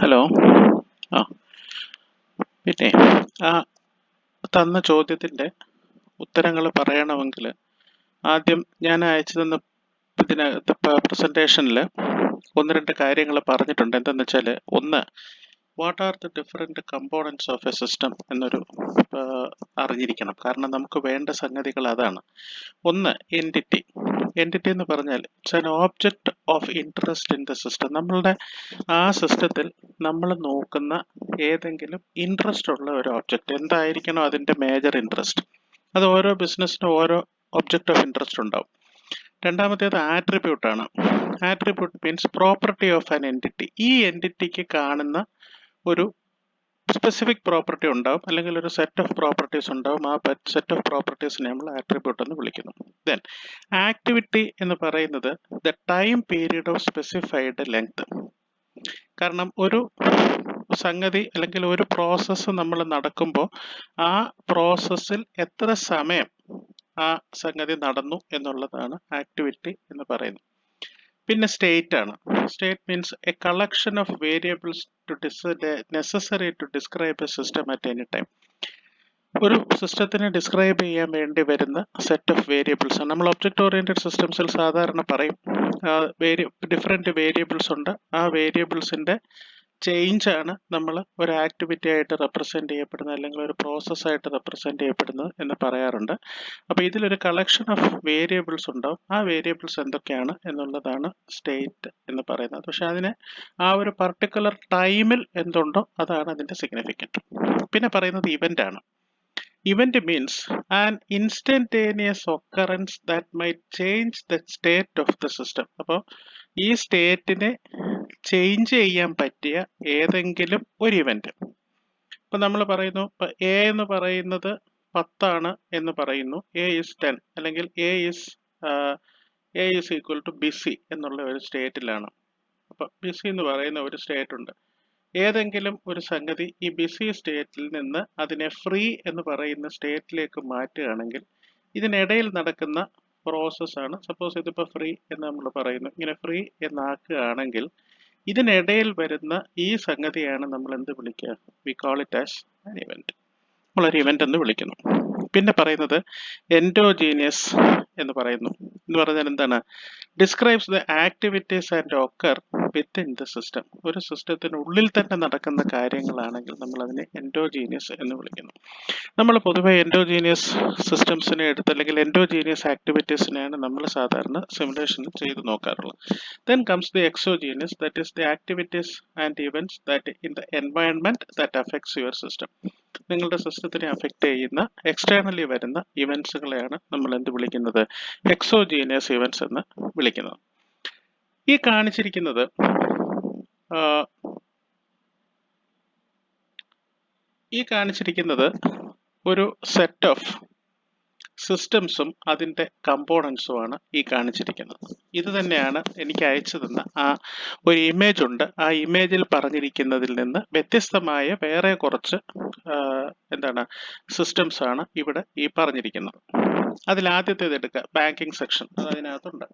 Hello. ആ പിന്നെ ആ തന്ന ചോദ്യത്തിൻ്റെ ഉത്തരങ്ങൾ പറയണമെങ്കിൽ ആദ്യം ഞാൻ അയച്ചു തന്ന ഇതിനകത്ത് പ്രസൻറ്റേഷനിൽ ഒന്ന് രണ്ട് കാര്യങ്ങൾ പറഞ്ഞിട്ടുണ്ട്. എന്തെന്ന് വെച്ചാൽ, ഒന്ന്, what are the different components of A system എന്നൊരു അറിഞ്ഞിരിക്കണം. കാരണം നമുക്ക് വേണ്ട സംഗതികൾ അതാണ്. ഒന്ന്, എൻറ്റിറ്റി. എൻറ്റിറ്റി എന്ന് പറഞ്ഞാൽ it's an object of interest in the system. നമ്മളുടെ ആ സിസ്റ്റത്തിൽ നമ്മൾ നോക്കുന്ന ഏതെങ്കിലും ഇൻട്രസ്റ്റ് ഉള്ള ഒരു ഒബ്ജക്റ്റ് എന്തായിരിക്കണം അതിൻ്റെ മേജർ ഇൻട്രസ്റ്റ്. അത് ഓരോ ബിസിനസ്സിനും ഓരോ ഒബ്ജക്റ്റ് ഓഫ് ഇൻട്രസ്റ്റ് ഉണ്ടാവും. രണ്ടാമത്തേത് ആട്രിബ്യൂട്ട് ആണ്. Attribute means property of an entity. ഈ എൻറ്റിറ്റിക്ക് കാണുന്ന ഒരു സ്പെസിഫിക് പ്രോപ്പർട്ടി ഉണ്ടാവും, അല്ലെങ്കിൽ ഒരു സെറ്റ് ഓഫ് പ്രോപ്പർട്ടീസ് ഉണ്ടാവും. ആ സെറ്റ് ഓഫ് പ്രോപ്പർട്ടീസിനെ നമ്മൾ ആട്രിബ്യൂട്ട് എന്ന് വിളിക്കുന്നു. ദെൻ ആക്ടിവിറ്റി എന്ന് പറയുന്നത് the time period of specified length. കാരണം ഒരു സംഗതി അല്ലെങ്കിൽ ഒരു പ്രോസസ്സ് നമ്മൾ നടക്കുമ്പോൾ ആ പ്രോസസ്സിൽ എത്ര സമയം ആ സംഗതി നടന്നു എന്നുള്ളതാണ് ആക്ടിവിറ്റി എന്ന് പറയുന്നത്. പിന്നെ സ്റ്റേറ്റ് ആണ്. State means a collection of variables necessary to describe a system at any time. ഒരു സിസ്റ്റത്തിനെ ഡിസ്ക്രൈബ് ചെയ്യാൻ വേണ്ടി വരുന്ന സെറ്റ് ഓഫ് വേരിയബിൾസ് ആണ്. നമ്മൾ ഒബ്ജക്റ്റ് ഓറിയന്റഡ് സിസ്റ്റംസിൽ സാധാരണ പറയും ഡിഫറെൻറ്റ് വേരിയബിൾസ് ഉണ്ട്. ആ വേരിയബിൾസിൻ്റെ ചേഞ്ച് ആണ് നമ്മൾ ഒരു ആക്ടിവിറ്റി ആയിട്ട് റെപ്രസെൻ്റ് ചെയ്യപ്പെടുന്നത്, അല്ലെങ്കിൽ ഒരു പ്രോസസ്സായിട്ട് റെപ്രസെൻ്റ് ചെയ്യപ്പെടുന്നത് എന്ന് പറയാറുണ്ട്. അപ്പോൾ ഇതിലൊരു കളക്ഷൻ ഓഫ് വേരിയബിൾസ് ഉണ്ടാവും. ആ വേരിയബിൾസ് എന്തൊക്കെയാണ് എന്നുള്ളതാണ് സ്റ്റേറ്റ് എന്ന് പറയുന്നത്. പക്ഷെ അതിന് ആ ഒരു പർട്ടിക്കുലർ ടൈമിൽ എന്തുണ്ടോ അതാണ് അതിൻ്റെ സിഗ്നിഫിക്കൻറ്റ്. പിന്നെ പറയുന്നത് ഇവൻ്റ് ആണ്. Event means an instantaneous occurrence that might change the state of the system. അപ്പോൾ ഈ സ്റ്റേറ്റിനെ ചേഞ്ച് ചെയ്യാൻ പറ്റിയ ഏതെങ്കിലും ഒരു ഇവന്റ്. ഇപ്പൊ നമ്മൾ പറയുന്നു, ഇപ്പൊ എ എന്ന് പറയുന്നത് 10 എന്ന് പറയുന്നു, എ ഇസ് 10, അല്ലെങ്കിൽ A is equal to BC എന്നുള്ള ഒരു സ്റ്റേറ്റിലാണ്. അപ്പൊ ബിസി എന്ന് പറയുന്ന ഒരു സ്റ്റേറ്റ് ഉണ്ട്. ഏതെങ്കിലും ഒരു സംഗതി ഈ ബിസി സ്റ്റേറ്റിൽ നിന്ന് അതിനെ ഫ്രീ എന്ന് പറയുന്ന സ്റ്റേറ്റിലേക്ക് മാറ്റുകയാണെങ്കിൽ ഇതിനിടയിൽ നടക്കുന്ന പ്രോസസ്സാണ്. സപ്പോസ് ഇതിപ്പോൾ ഫ്രീ എന്ന് നമ്മൾ പറയുന്നു, ഇങ്ങനെ ഫ്രീ എന്നാക്കുകയാണെങ്കിൽ ഇതിനിടയിൽ വരുന്ന ഈ സംഗതിയാണ് നമ്മൾ എന്ത് വിളിക്കുക? We call it as an event. നമ്മളൊരു ഇവന്റ് എന്ന് വിളിക്കുന്നു. പിന്നെ പറയുന്നത് എൻഡോജീനിയസ് എന്ന് പറയുന്നു. എന്ന് പറഞ്ഞാൽ എന്താണ്? Describes the activities and ochre within the system. ഒരു സിസ്റ്റത്തിനുള്ളിൽ തന്നെ നടക്കുന്ന കാര്യങ്ങളാണെങ്കിൽ നമ്മൾ അതിനെ എൻഡോജീനിയസ് എന്ന് വിളിക്കുന്നു. നമ്മൾ പൊതുവെ എൻഡോജീനിയസ് സിസ്റ്റംസിനെ എടുത്ത്, അല്ലെങ്കിൽ എൻഡോജീനിയസ് ആക്ടിവിറ്റീസിനെയാണ് നമ്മൾ സാധാരണ സിമുലേഷൻ ചെയ്ത് നോക്കാറുള്ളത്. Then comes the exogenous, that is the activities and events that in the environment that affects your system. നിങ്ങളുടെ സിസ്റ്റത്തിനെ അഫക്റ്റ് ചെയ്യുന്ന എക്സ്റ്റേണലി വരുന്ന ഇവന്റ്സുകളെയാണ് നമ്മൾ എന്ത് വിളിക്കുന്നത്? എക്സോജീനിയസ് ഇവന്റ്സ് എന്ന് വിളിക്കുന്നത്. ഈ കാണിച്ചിരിക്കുന്നത് ഒരു സെറ്റ് ഓഫ് സിസ്റ്റംസും അതിൻ്റെ കമ്പോണൻസുമാണ് ഈ കാണിച്ചിരിക്കുന്നത്. ഇത് തന്നെയാണ് എനിക്ക് അയച്ചു തന്ന ആ ഒരു ഇമേജ് ഉണ്ട്. ആ ഇമേജിൽ പറഞ്ഞിരിക്കുന്നതിൽ നിന്ന് വ്യത്യസ്തമായ വേറെ കുറച്ച് സിസ്റ്റംസ് ആണ് ഇവിടെ ഈ പറഞ്ഞിരിക്കുന്നത്. അതിൽ ആദ്യത്തേത് എടുക്കുക, ബാങ്കിങ് സെക്ഷൻ. അത് അതിനകത്തുണ്ട്.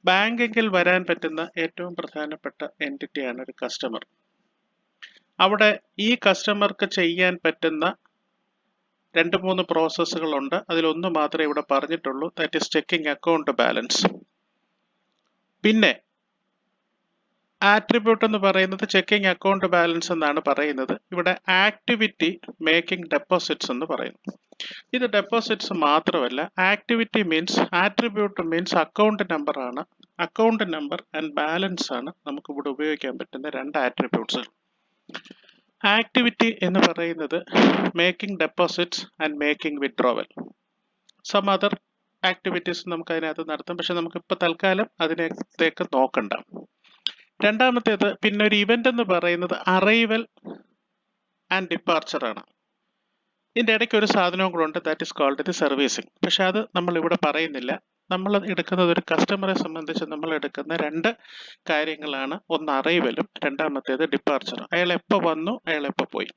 ബാങ്കിങ്ങിൽ വരാൻ പറ്റുന്ന ഏറ്റവും പ്രധാനപ്പെട്ട എൻറ്റിറ്റിയാണ് ഒരു കസ്റ്റമർ. അവിടെ ഈ കസ്റ്റമർക്ക് ചെയ്യാൻ പറ്റുന്ന 2-3 പ്രോസസ്സുകളുണ്ട്. അതിലൊന്ന് മാത്രമേ ഇവിടെ പറഞ്ഞിട്ടുള്ളൂ, that is checking account balance. പിന്നെ ആട്രിബ്യൂട്ട് എന്ന് പറയുന്നത് ചെക്കിംഗ് അക്കൗണ്ട് ബാലൻസ് എന്നാണ് പറയുന്നത്. ഇവിടെ ആക്ടിവിറ്റി മേക്കിംഗ് ഡെപ്പോസിറ്റ്സ് എന്ന് പറയുന്നു. ഇത് ഡെപ്പോസിറ്റ്സ് മാത്രമല്ല, activity means, attribute means account number ആണ്. അക്കൗണ്ട് നമ്പർ ആൻഡ് ബാലൻസ് ആണ് നമുക്ക് ഇവിടെ ഉപയോഗിക്കാൻ പറ്റുന്ന 2 ആട്രിബ്യൂട്ട്സ്. ആക്ടിവിറ്റി എന്ന് പറയുന്നത് making deposits and making withdrawal. Some other activities നമുക്ക് അതിനകത്ത് നടത്താം, പക്ഷെ നമുക്കിപ്പോൾ തൽക്കാലം അതിനകത്തേക്ക് നോക്കണ്ട. രണ്ടാമത്തേത് പിന്നെ ഒരു ഇവന്റ് എന്ന് പറയുന്നത് അറൈവൽ ആൻഡ് ഡിപ്പാർച്ചർ ആണ്. ഇതിൻ്റെ ഇടയ്ക്ക് ഒരു സാധനവും കൂടെ ഉണ്ട്, that is called the servicing. പക്ഷെ അത് നമ്മൾ ഇവിടെ പറയുന്നില്ല. നമ്മൾ എടുക്കുന്നത് ഒരു കസ്റ്റമറെ സംബന്ധിച്ച് നമ്മൾ എടുക്കുന്ന 2 കാര്യങ്ങളാണ്. ഒന്ന് അറൈവലും, രണ്ടാമത്തേത് ഡിപ്പാർച്ചറും. അയാൾ എപ്പോൾ വന്നു, അയാൾ എപ്പോൾ പോയി.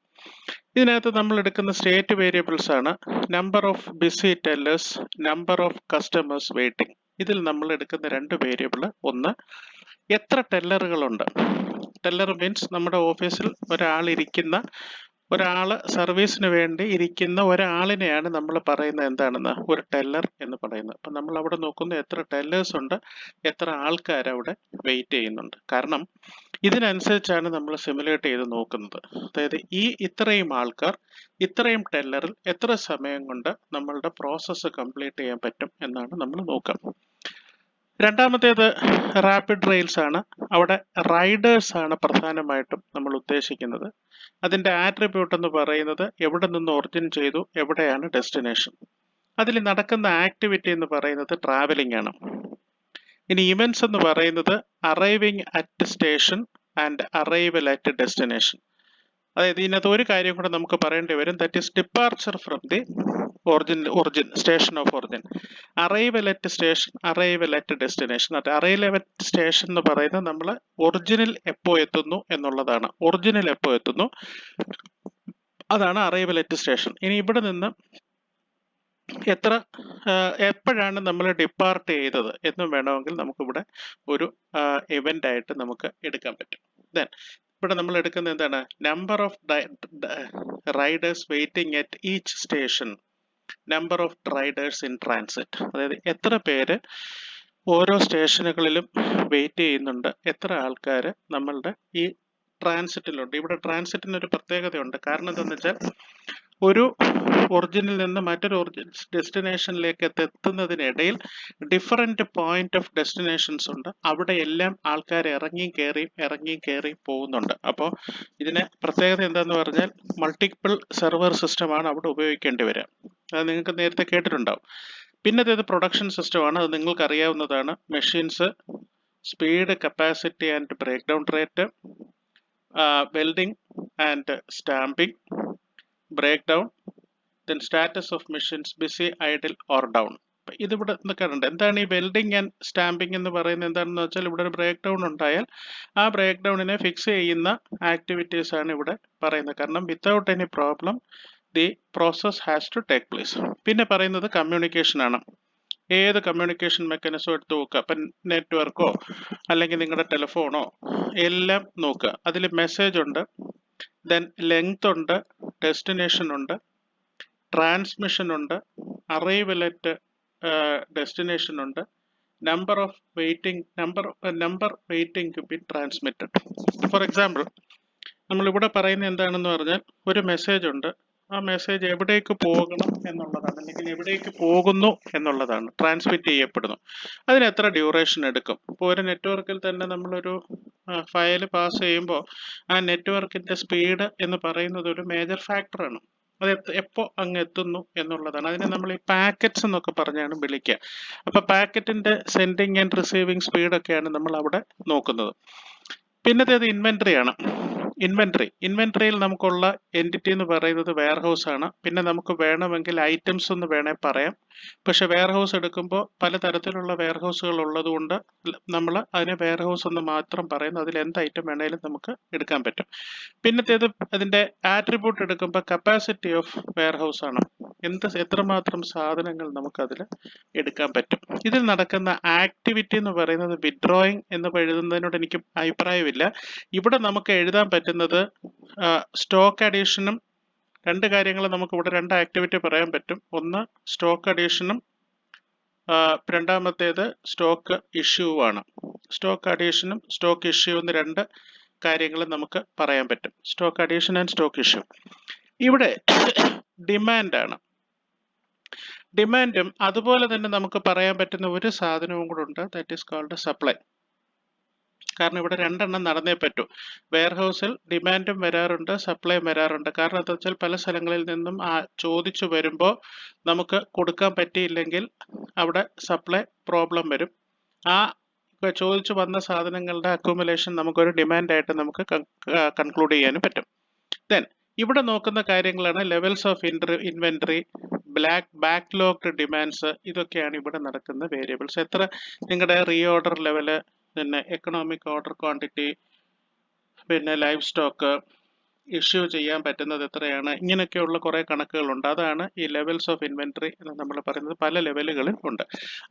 ഇതിനകത്ത് നമ്മൾ എടുക്കുന്ന സ്റ്റേറ്റ് വേരിയബിൾസ് ആണ് number of busy tellers, number of customers waiting. ഇതിൽ നമ്മൾ എടുക്കുന്ന 2 വേരിയബിൾ, ഒന്ന് എത്ര ടെല്ലറുകളുണ്ട്? ടെല്ലർ മീൻസ് നമ്മുടെ ഓഫീസിൽ ഒരാള് സർവീസിന് വേണ്ടി ഇരിക്കുന്ന ഒരാളിനെയാണ് നമ്മൾ പറയുന്നത് എന്താണെന്ന് ഒരു ടെല്ലർ എന്ന് പറയുന്നത്. അപ്പം നമ്മൾ അവിടെ നോക്കുന്ന എത്ര ടെല്ലേഴ്സ് ഉണ്ട്, എത്ര ആൾക്കാർ അവിടെ വെയിറ്റ് ചെയ്യുന്നുണ്ട്. കാരണം ഇതിനനുസരിച്ചാണ് നമ്മൾ സിമുലേറ്റ് ചെയ്ത് നോക്കുന്നത്. അതായത് ഇത്രയും ആൾക്കാർ ഇത്രയും ടെല്ലറിൽ എത്ര സമയം കൊണ്ട് നമ്മളുടെ പ്രോസസ്സ് കംപ്ലീറ്റ് ചെയ്യാൻ പറ്റും എന്നാണ് നമ്മൾ നോക്കുക. രണ്ടാമത്തേത് റാപ്പിഡ് റെയിൽസ് ആണ്. അവിടെ റൈഡേഴ്സ് ആണ് പ്രധാനമായിട്ടും നമ്മൾ ഉദ്ദേശിക്കുന്നത്. അതിന്റെ ആട്രിബ്യൂട്ട് എന്ന് പറയുന്നത് എവിടെ നിന്ന് ഒറിജിൻ ചെയ്തു, എവിടെയാണ് ഡെസ്റ്റിനേഷൻ. അതിൽ നടക്കുന്ന ആക്ടിവിറ്റി എന്ന് പറയുന്നത് ട്രാവലിംഗ് ആണ്. ഇനി ഇവന്റ്സ് എന്ന് പറയുന്നത് arriving at station and arrival at destination. അതായത് ഇതിനകത്ത് ഒരു കാര്യം കൂടെ നമുക്ക് പറയേണ്ടി വരും. That is departure from the origin station of origin. Arrival at station, arrival at destination. Arrival at station എന്ന് പറയുന്നത് നമ്മൾ ഒറിജിനിൽ എപ്പോൾ എത്തുന്നു എന്നുള്ളതാണ്. ഒറിജിനിൽ എപ്പോൾ എത്തുന്നു അതാണ് അറൈവൽ അറ്റ് സ്റ്റേഷൻ. ഇനി ഇവിടെ നിന്ന് എപ്പോഴാണ് നമ്മൾ ഡിപ്പാർട്ട് ചെയ്തത് എന്നും വേണമെങ്കിൽ നമുക്കിവിടെ ഒരു ഇവന്റ് ആയിട്ട് നമുക്ക് എടുക്കാൻ പറ്റും. ദെൻ ഇവിടെ നമ്മൾ എടുക്കുന്നത് എന്താണ്? Number of Riders waiting at each station, number of Riders in transit. അതായത് എത്ര പേര് ഓരോ സ്റ്റേഷനുകളിലും വെയിറ്റ് ചെയ്യുന്നുണ്ട്, എത്ര ആൾക്കാർ നമ്മളുടെ ഈ ട്രാൻസിറ്റിലുണ്ട്. ഇവിടെ ട്രാൻസിറ്റിന് ഒരു പ്രത്യേകതയുണ്ട്. കാരണം എന്താണെന്ന് വെച്ചാൽ ഒരു ഒറിജിനിൽ നിന്ന് മറ്റൊരു ഡെസ്റ്റിനേഷനിലേക്ക് എത്തുന്നതിനിടയിൽ ഡിഫറെന്റ് പോയിന്റ് ഓഫ് ഡെസ്റ്റിനേഷൻസ് ഉണ്ട്. അവിടെ എല്ലാം ആൾക്കാർ ഇറങ്ങിയും കയറിയും പോകുന്നുണ്ട്. അപ്പോൾ ഇതിന് പ്രത്യേകത എന്താന്ന് പറഞ്ഞാൽ മൾട്ടിപ്പിൾ സെർവർ സിസ്റ്റമാണ് അവിടെ ഉപയോഗിക്കേണ്ടി വരിക. അത് നിങ്ങൾക്ക് നേരത്തെ കേട്ടിട്ടുണ്ടാവും. പിന്നത്തേത് പ്രൊഡക്ഷൻ സിസ്റ്റമാണ്. അത് നിങ്ങൾക്ക് അറിയാവുന്നതാണ്. Machines, speed, capacity and break down rate, welding and stamping, break down, then status of machines, busy, idle or down. ഇതിവിടെ നിൽക്കാറുണ്ട്. എന്താണ് ഈ വെൽഡിംഗ് ആൻഡ് സ്റ്റാമ്പിംഗ് എന്ന് പറയുന്നത്? എന്താണെന്ന് വെച്ചാൽ ഇവിടെ ഒരു ബ്രേക്ക് ഡൗൺ ഉണ്ടായാൽ ആ ബ്രേക്ക് ഡൗണിനെ ഫിക്സ് ചെയ്യുന്ന ആക്ടിവിറ്റീസ് ആണ് ഇവിടെ പറയുന്നത്. കാരണം without any problem the process has to take place. പിന്നെ പറയുന്നത് കമ്മ്യൂണിക്കേഷൻ ആണ്. ഏത് കമ്മ്യൂണിക്കേഷൻ മെക്കാനിസം എടുത്ത് നോക്കുക. അപ്പം നെറ്റ്വർക്കോ അല്ലെങ്കിൽ നിങ്ങളുടെ ടെലിഫോണോ എല്ലാം നോക്കുക. അതിൽ മെസ്സേജ് ഉണ്ട്, ദെൻ ലെങ്ത് ഉണ്ട്, ഡെസ്റ്റിനേഷൻ ഉണ്ട്, ട്രാൻസ്മിഷൻ ഉണ്ട്, അറൈവൽ അറ്റ് ഡെസ്റ്റിനേഷൻ ഉണ്ട്, number waiting to be transmitted. For example നമ്മളിവിടെ പറയുന്നത് എന്താണെന്ന് പറഞ്ഞാൽ ഒരു മെസ്സേജ് ഉണ്ട്. ആ മെസ്സേജ് എവിടേക്ക് പോകണം എന്നുള്ളതാണ്, അല്ലെങ്കിൽ എവിടേക്ക് പോകുന്നു എന്നുള്ളതാണ്, ട്രാൻസ്മിറ്റ് ചെയ്യപ്പെടുന്നു. അതിന് എത്ര ഡ്യൂറേഷൻ എടുക്കും? ഇപ്പോൾ ഒരു നെറ്റ്വർക്കിൽ തന്നെ നമ്മളൊരു ഫയൽ പാസ് ചെയ്യുമ്പോൾ ആ നെറ്റ്വർക്കിന്റെ സ്പീഡ് എന്ന് പറയുന്നത് ഒരു മേജർ ഫാക്ടറാണ്. അത് എപ്പോൾ അങ്ങ് എത്തുന്നു എന്നുള്ളതാണ്. അതിനെ നമ്മൾ ഈ പാക്കറ്റ്സ് എന്നൊക്കെ പറഞ്ഞാണ് വിളിക്കുക. അപ്പൊ പാക്കറ്റിന്റെ സെൻഡിങ് ആൻഡ് റിസീവിങ് സ്പീഡൊക്കെയാണ് നമ്മൾ അവിടെ നോക്കുന്നത്. പിന്നത്തേത് ഇൻവെന്ററി ആണ്. ഇൻവെന്ററിയിൽ നമുക്കുള്ള എൻറ്റിറ്റി എന്ന് പറയുന്നത് വെയർഹൗസ് ആണ്. പിന്നെ നമുക്ക് വേണമെങ്കിൽ ഐറ്റംസ് എന്ന് വേണേൽ പറയാം. പക്ഷെ വെയർഹൗസ് എടുക്കുമ്പോൾ പലതരത്തിലുള്ള വെയർഹൗസുകൾ ഉള്ളത് കൊണ്ട് നമ്മൾ അതിനെ വെയർഹൗസ് എന്ന് മാത്രം പറയുന്നു. അതിൽ എന്ത് ഐറ്റം വേണേലും നമുക്ക് എടുക്കാൻ പറ്റും. പിന്നത്തേത് അതിന്റെ ആട്രിബ്യൂട്ട് എടുക്കുമ്പോൾ കപ്പാസിറ്റി ഓഫ് വെയർഹൗസ് ആണ്. എത്രമാത്രം സാധനങ്ങൾ നമുക്കതിൽ എടുക്കാൻ പറ്റും. ഇതിൽ നടക്കുന്ന ആക്ടിവിറ്റി എന്ന് പറയുന്നത് വിത്ഡ്രോയിങ് എന്ന് എഴുതുന്നതിനോട് എനിക്ക് അഭിപ്രായമില്ല. ഇവിടെ നമുക്ക് എഴുതാൻ പറ്റുന്നത് സ്റ്റോക്ക് അഡീഷനും, രണ്ട് കാര്യങ്ങൾ നമുക്ക് ഇവിടെ രണ്ട് ആക്ടിവിറ്റി പറയാൻ പറ്റും. ഒന്ന് സ്റ്റോക്ക് അഡീഷനും രണ്ടാമത്തേത് സ്റ്റോക്ക് ഇഷ്യൂ ആണ്. സ്റ്റോക്ക് അഡീഷനും സ്റ്റോക്ക് ഇഷ്യൂ എന്ന് രണ്ട് കാര്യങ്ങൾ നമുക്ക് പറയാൻ പറ്റും. Stock addition and stock issue. ഇവിടെ ഡിമാൻഡ് ആണ്. ഡിമാൻഡും അതുപോലെ തന്നെ നമുക്ക് പറയാൻ പറ്റുന്ന ഒരു സാധനവും കൂടെ ഉണ്ട്. That is called supply. കാരണം ഇവിടെ രണ്ടെണ്ണം നടന്നേ പറ്റൂ. വെയർഹൗസിൽ ഡിമാൻഡും വരാറുണ്ട്, സപ്ലൈയും വരാറുണ്ട്. കാരണം എന്താ വെച്ചാൽ പല സ്ഥലങ്ങളിൽ നിന്നും ചോദിച്ചു വരുമ്പോൾ നമുക്ക് കൊടുക്കാൻ പറ്റിയില്ലെങ്കിൽ അവിടെ സപ്ലൈ പ്രോബ്ലം വരും. ആ ചോദിച്ചു വന്ന സാധനങ്ങളുടെ അക്യുമുലേഷൻ നമുക്കൊരു ഡിമാൻഡായിട്ട് നമുക്ക് കൺക്ലൂഡ് ചെയ്യാനും പറ്റും. ദെൻ ഇവിടെ നോക്കുന്ന കാര്യങ്ങളാണ് ലെവൽസ് ഓഫ് ഇൻവെന്ററി, ബാക്ക്ലോഗ്ഡ് ഡിമാൻഡ്സ്. ഇതൊക്കെയാണ് ഇവിടെ നടക്കുന്ന വേരിയബിൾസ്. എത്ര നിങ്ങളുടെ റീഓർഡർ ലെവല്, പിന്നെ എക്കണോമിക് ഓർഡർ ക്വാണ്ടിറ്റി, പിന്നെ ലൈഫ് സ്റ്റോക്ക്, ഇഷ്യൂ ചെയ്യാൻ പറ്റുന്നത് എത്രയാണ്, ഇങ്ങനെയൊക്കെയുള്ള കുറേ കണക്കുകളുണ്ട്. അതാണ് ഈ ലെവൽസ് ഓഫ് ഇൻവെന്ററി എന്ന് നമ്മൾ പറയുന്നത്. പല ലെവലുകളിൽ ഉണ്ട്.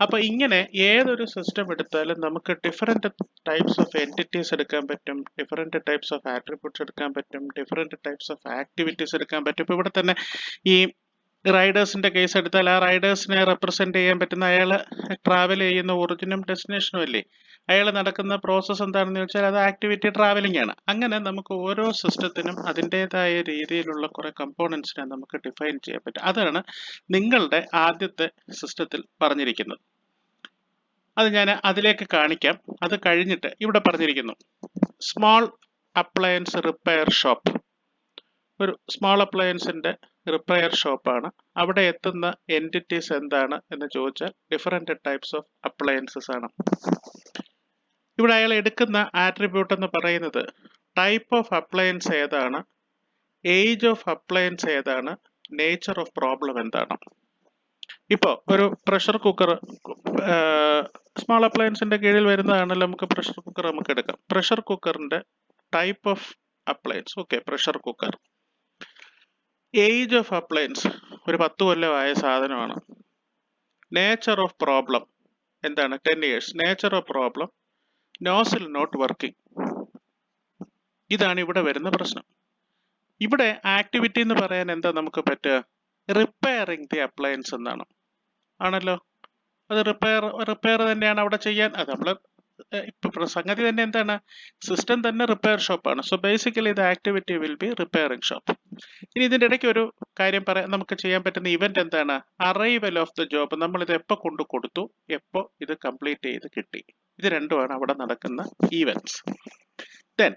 അപ്പോൾ ഇങ്ങനെ ഏതൊരു സിസ്റ്റം എടുത്താലും നമുക്ക് ഡിഫറെൻറ്റ് ടൈപ്സ് ഓഫ് എൻറ്റിറ്റീസ് എടുക്കാൻ പറ്റും, ഡിഫറെൻറ്റ് ടൈപ്സ് ഓഫ് ആട്രിബ്യൂട്ട്സ് എടുക്കാൻ പറ്റും, ഡിഫറെൻറ്റ് ടൈപ്സ് ഓഫ് ആക്ടിവിറ്റീസ് എടുക്കാൻ പറ്റും. ഇപ്പോൾ ഇവിടെ തന്നെ ഈ റൈഡേഴ്സിന്റെ കേസ് എടുത്താൽ ആ റൈഡേഴ്സിനെ റെപ്രസെന്റ് ചെയ്യാൻ പറ്റുന്ന അയാൾ ട്രാവൽ ചെയ്യുന്ന ഒറിജിനും ഡെസ്റ്റിനേഷനും അല്ലേ. അയാൾ നടക്കുന്ന പ്രോസസ്സ് എന്താണെന്ന് വെച്ചാൽ അത് ആക്ടിവിറ്റി ട്രാവലിംഗ് ആണ്. അങ്ങനെ നമുക്ക് ഓരോ സിസ്റ്റത്തിനും അതിൻ്റെതായ രീതിയിലുള്ള കുറെ കമ്പോണൻസിനെ നമുക്ക് ഡിഫൈൻ ചെയ്യാൻ പറ്റും. അതാണ് നിങ്ങളുടെ ആദ്യത്തെ സിസ്റ്റത്തിൽ പറഞ്ഞിരിക്കുന്നത്. അത് ഞാൻ അതിലേക്ക് കാണിക്കാം. അത് കഴിഞ്ഞിട്ട് ഇവിടെ പറഞ്ഞിരിക്കുന്നു സ്മോൾ അപ്ലയൻസ് റിപ്പയർ ഷോപ്പ്. ഒരു സ്മോൾ അപ്ലയൻസിന്റെ റിപ്പയർ ഷോപ്പാണ്. അവിടെ എത്തുന്ന എൻറ്റിറ്റീസ് എന്താണ് എന്ന് ചോദിച്ചാൽ ഡിഫറെന്റ് ടൈപ്സ് ഓഫ് അപ്ലയൻസസ് ആണ്. ഇവിടെ അയാൾ എടുക്കുന്ന ആട്രിബ്യൂട്ട് എന്ന് പറയുന്നത് ടൈപ്പ് ഓഫ് അപ്ലയൻസ് ഏതാണ്, ഏജ് ഓഫ് അപ്ലയൻസ് ഏതാണ്, നേച്ചർ ഓഫ് പ്രോബ്ലം എന്താണ്. ഇപ്പോൾ ഒരു പ്രഷർ കുക്കർ സ്മോൾ അപ്ലയൻസിന്റെ കീഴിൽ വരുന്നതാണല്ലോ. നമുക്ക് പ്രഷർ കുക്കർ നമുക്ക് എടുക്കാം. പ്രഷർ കുക്കറിന്റെ type of appliance, okay, pressure cooker. Age of appliance ഒരു 10 കൊല്ലമായ സാധനമാണ്. നേച്ചർ ഓഫ് പ്രോബ്ലം എന്താണ്, 10 years. Nature of problem nozzle not working. ഇതാണ് ഇവിടെ വരുന്ന പ്രശ്നം. ഇവിടെ ആക്ടിവിറ്റി എന്ന് പറയാൻ എന്താ നമുക്ക് പറ്റുക, റിപ്പയറിംഗ് ദി അപ്ലയൻസ് എന്നാണ്. ആണല്ലോ, അത് റിപ്പയർ തന്നെയാണ് അവിടെ ചെയ്യാൻ. അത് നമ്മൾ ഇപ്പൊ സംഗതി തന്നെ എന്താണ്, സിസ്റ്റം തന്നെ റിപ്പയർ ഷോപ്പാണ്. So basically the activity will be repairing shop. ഇനി ഇതിന്റെ ഇടയ്ക്ക് ഒരു കാര്യം പറയാം, നമുക്ക് ചെയ്യാൻ പറ്റുന്ന ഇവന്റ് എന്താണ്, അറൈവൽ ഓഫ് ദ ജോബ്. നമ്മൾ ഇത് എപ്പോൾ കൊണ്ടു കൊടുത്തു, എപ്പോൾ ഇത് കംപ്ലീറ്റ് ചെയ്ത് കിട്ടി. ഇത് രണ്ടുമാണ് അവിടെ നടക്കുന്ന ഈവൻറ്റ്സ്. ദെൻ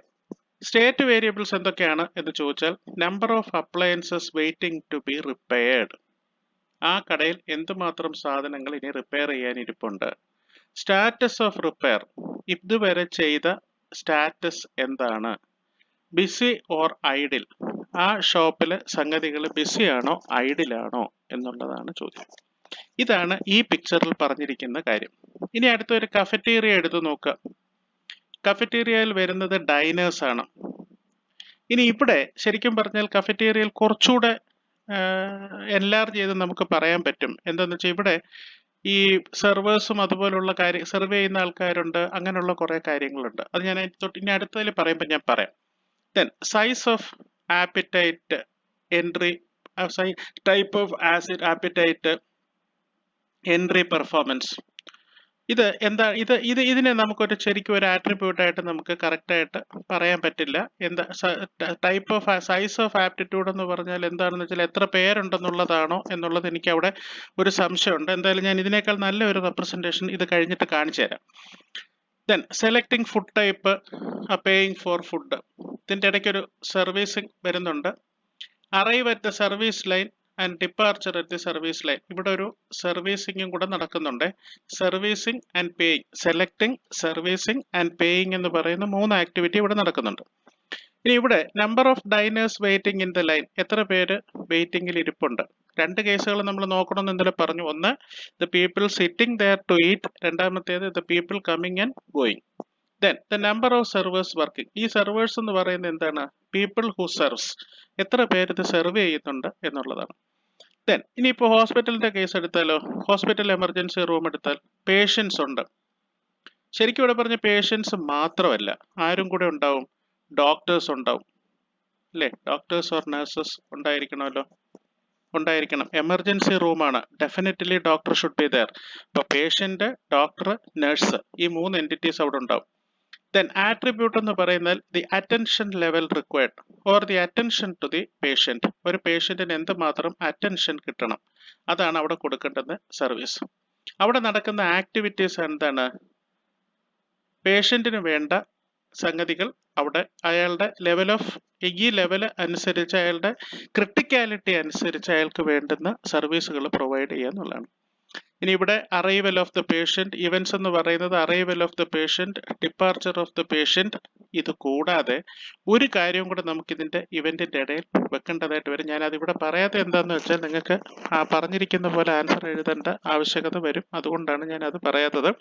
സ്റ്റേറ്റ് വേരിയബിൾസ് എന്തൊക്കെയാണ് എന്ന് ചോദിച്ചാൽ number of appliances waiting to be repaired. ആ കടയിൽ എന്തുമാത്രം സാധനങ്ങൾ ഇനി റിപ്പയർ ചെയ്യാൻ ഇരിപ്പുണ്ട്. സ്റ്റാറ്റസ് ഓഫ് റിപ്പയർ, ഇതുവരെ ചെയ്ത സ്റ്റാറ്റസ് എന്താണ്. ബിസി ഓർ ഐഡിൽ, ആ ഷോപ്പിലെ സംഗതികൾ ബിസിയാണോ ഐഡിലാണോ എന്നുള്ളതാണ് ചോദ്യം. ഇതാണ് ഈ പിക്ചറിൽ പറഞ്ഞിരിക്കുന്ന കാര്യം. ഇനി അടുത്തൊരു കഫറ്റീരിയ എടുത്തു നോക്കുക. കഫറ്റീരിയയിൽ വരുന്നത് ഡൈനേഴ്സ് ആണ്. ഇനി ഇവിടെ ശരിക്കും പറഞ്ഞാൽ കഫറ്റീരിയയിൽ കുറച്ചുകൂടെ എൻലാർജ് ചെയ്ത് നമുക്ക് പറയാൻ പറ്റും. എന്താന്ന് വെച്ചാൽ ഇവിടെ ഈ സെർവേഴ്സും അതുപോലുള്ള കാര്യം സെർവ് ചെയ്യുന്ന ആൾക്കാരുണ്ട്, അങ്ങനെയുള്ള കുറെ കാര്യങ്ങളുണ്ട്. അത് ഞാൻ ഇനി അടുത്തതിൽ പറയുമ്പോൾ ഞാൻ പറയാം. Then size of appetite entry, type of acid appetite, entry performance. ഇത് എന്താ, ഇതിനെ നമുക്കൊരു ശരിക്കും ഒരു ആട്രിബ്യൂട്ട് ആയിട്ട് നമുക്ക് കറക്റ്റ് ആയിട്ട് പറയാൻ പറ്റില്ല. എന്താ type of size of aptitude എന്ന് പറഞ്ഞാൽ എന്താണെന്ന് വെച്ചാൽ എത്ര പേരുണ്ടെന്നുള്ളതാണോ എന്നുള്ളത് എനിക്ക് അവിടെ ഒരു സംശയമുണ്ട്. എന്തായാലും ഞാൻ ഇതിനേക്കാൾ നല്ല ഒരു റെപ്രസെന്റേഷൻ ഇത് കഴിഞ്ഞിട്ട് കാണിച്ചു തരാം. Then selecting food type, paying for food. ഇതിന്റെ ഇടയ്ക്ക് ഒരു സർവീസിങ് വരുന്നുണ്ട്. Arrive at the service line and departure at the service line. ഇവിടെ ഒരു സർവീസിങ്ങും കൂടെ നടക്കുന്നുണ്ട്. Servicing and paying, selecting, servicing and paying എന്ന് പറയുന്ന 3 ആക്ടിവിറ്റി ഇവിടെ നടക്കുന്നുണ്ട്. ഇനി ഇവിടെ number of Diners waiting in the line, എത്ര പേര് വെയിറ്റിംഗിൽ ഇരിപ്പുണ്ട്. 2 കേസുകൾ നമ്മൾ നോക്കണമെന്ന് ഇന്നലെ പറഞ്ഞു. ഒന്ന് the people sitting there to eat, രണ്ടാമത്തേത് the people coming and going. Then the number of servers working. ഈ സെർവേഴ്സ് എന്ന് പറയുന്നത് എന്താണ്, പീപ്പിൾ ഹു സെർവ്സ്, എത്ര പേര് ഇത് സെർവ് ചെയ്യുന്നുണ്ട് എന്നുള്ളതാണ്. ദെൻ ഇനിയിപ്പോൾ ഹോസ്പിറ്റലിന്റെ കേസ് എടുത്താലോ, ഹോസ്പിറ്റൽ എമർജൻസി റൂം എടുത്താൽ പേഷ്യൻസ് ഉണ്ട്. ശരിക്കും ഇവിടെ പറഞ്ഞ പേഷ്യൻസ് മാത്രമല്ല, ആരും കൂടെ ഉണ്ടാവും, ഡോക്ടേഴ്സ് ഉണ്ടാവും അല്ലേ. ഡോക്ടേഴ്സ് ഓർ നഴ്സസ് ഉണ്ടായിരിക്കണമല്ലോ, ഉണ്ടായിരിക്കണം. എമർജൻസി റൂമാണ്, definitely doctor should be there. അപ്പോൾ പേഷ്യന്റ്, ഡോക്ടർ, നഴ്സ്, ഈ 3 എൻറ്റിറ്റീസ് അവിടെ ഉണ്ടാവും. ദെൻ ആട്രിബ്യൂട്ട് എന്ന് പറയുന്നത് the attention level required or the attention to the patient. ഒരു പേഷ്യന്റിന് എന്തുമാത്രം അറ്റൻഷൻ കിട്ടണം, അതാണ് അവിടെ കൊടുക്കേണ്ടത് സർവീസ്. അവിടെ നടക്കുന്ന ആക്ടിവിറ്റീസ് എന്താണ്, പേഷ്യന്റിന് വേണ്ട സംഗതികൾ അവിടെ അയാളുടെ ലെവൽ ഓഫ്, ഈ ലെവൽ അനുസരിച്ച് അയാളുടെ ക്രിട്ടിക്കാലിറ്റി അനുസരിച്ച് അയാൾക്ക് വേണ്ടുന്ന സർവീസുകൾ പ്രൊവൈഡ് ചെയ്യുക എന്നുള്ളതാണ്. ഇനി ഇവിടെ arrival of the patient, events എന്ന് പറയുന്നത് arrival of the patient, departure of the patient. ഇത് കൂടാതെ ഒരു കാര്യവും കൂടെ നമുക്ക് ഇതിന്റെ ഇവന്റിന്റെ ഇടയിൽ വെക്കേണ്ടതായിട്ട് വരും. ഞാൻ അതിവിടെ പറയാതെ എന്താന്ന് വെച്ചാൽ നിങ്ങൾക്ക് ആ പറഞ്ഞിരിക്കുന്ന പോലെ ആൻസർ എഴുതേണ്ട ആവശ്യകത വരും. അതുകൊണ്ടാണ് ഞാൻ അത് പറയാത്തത്,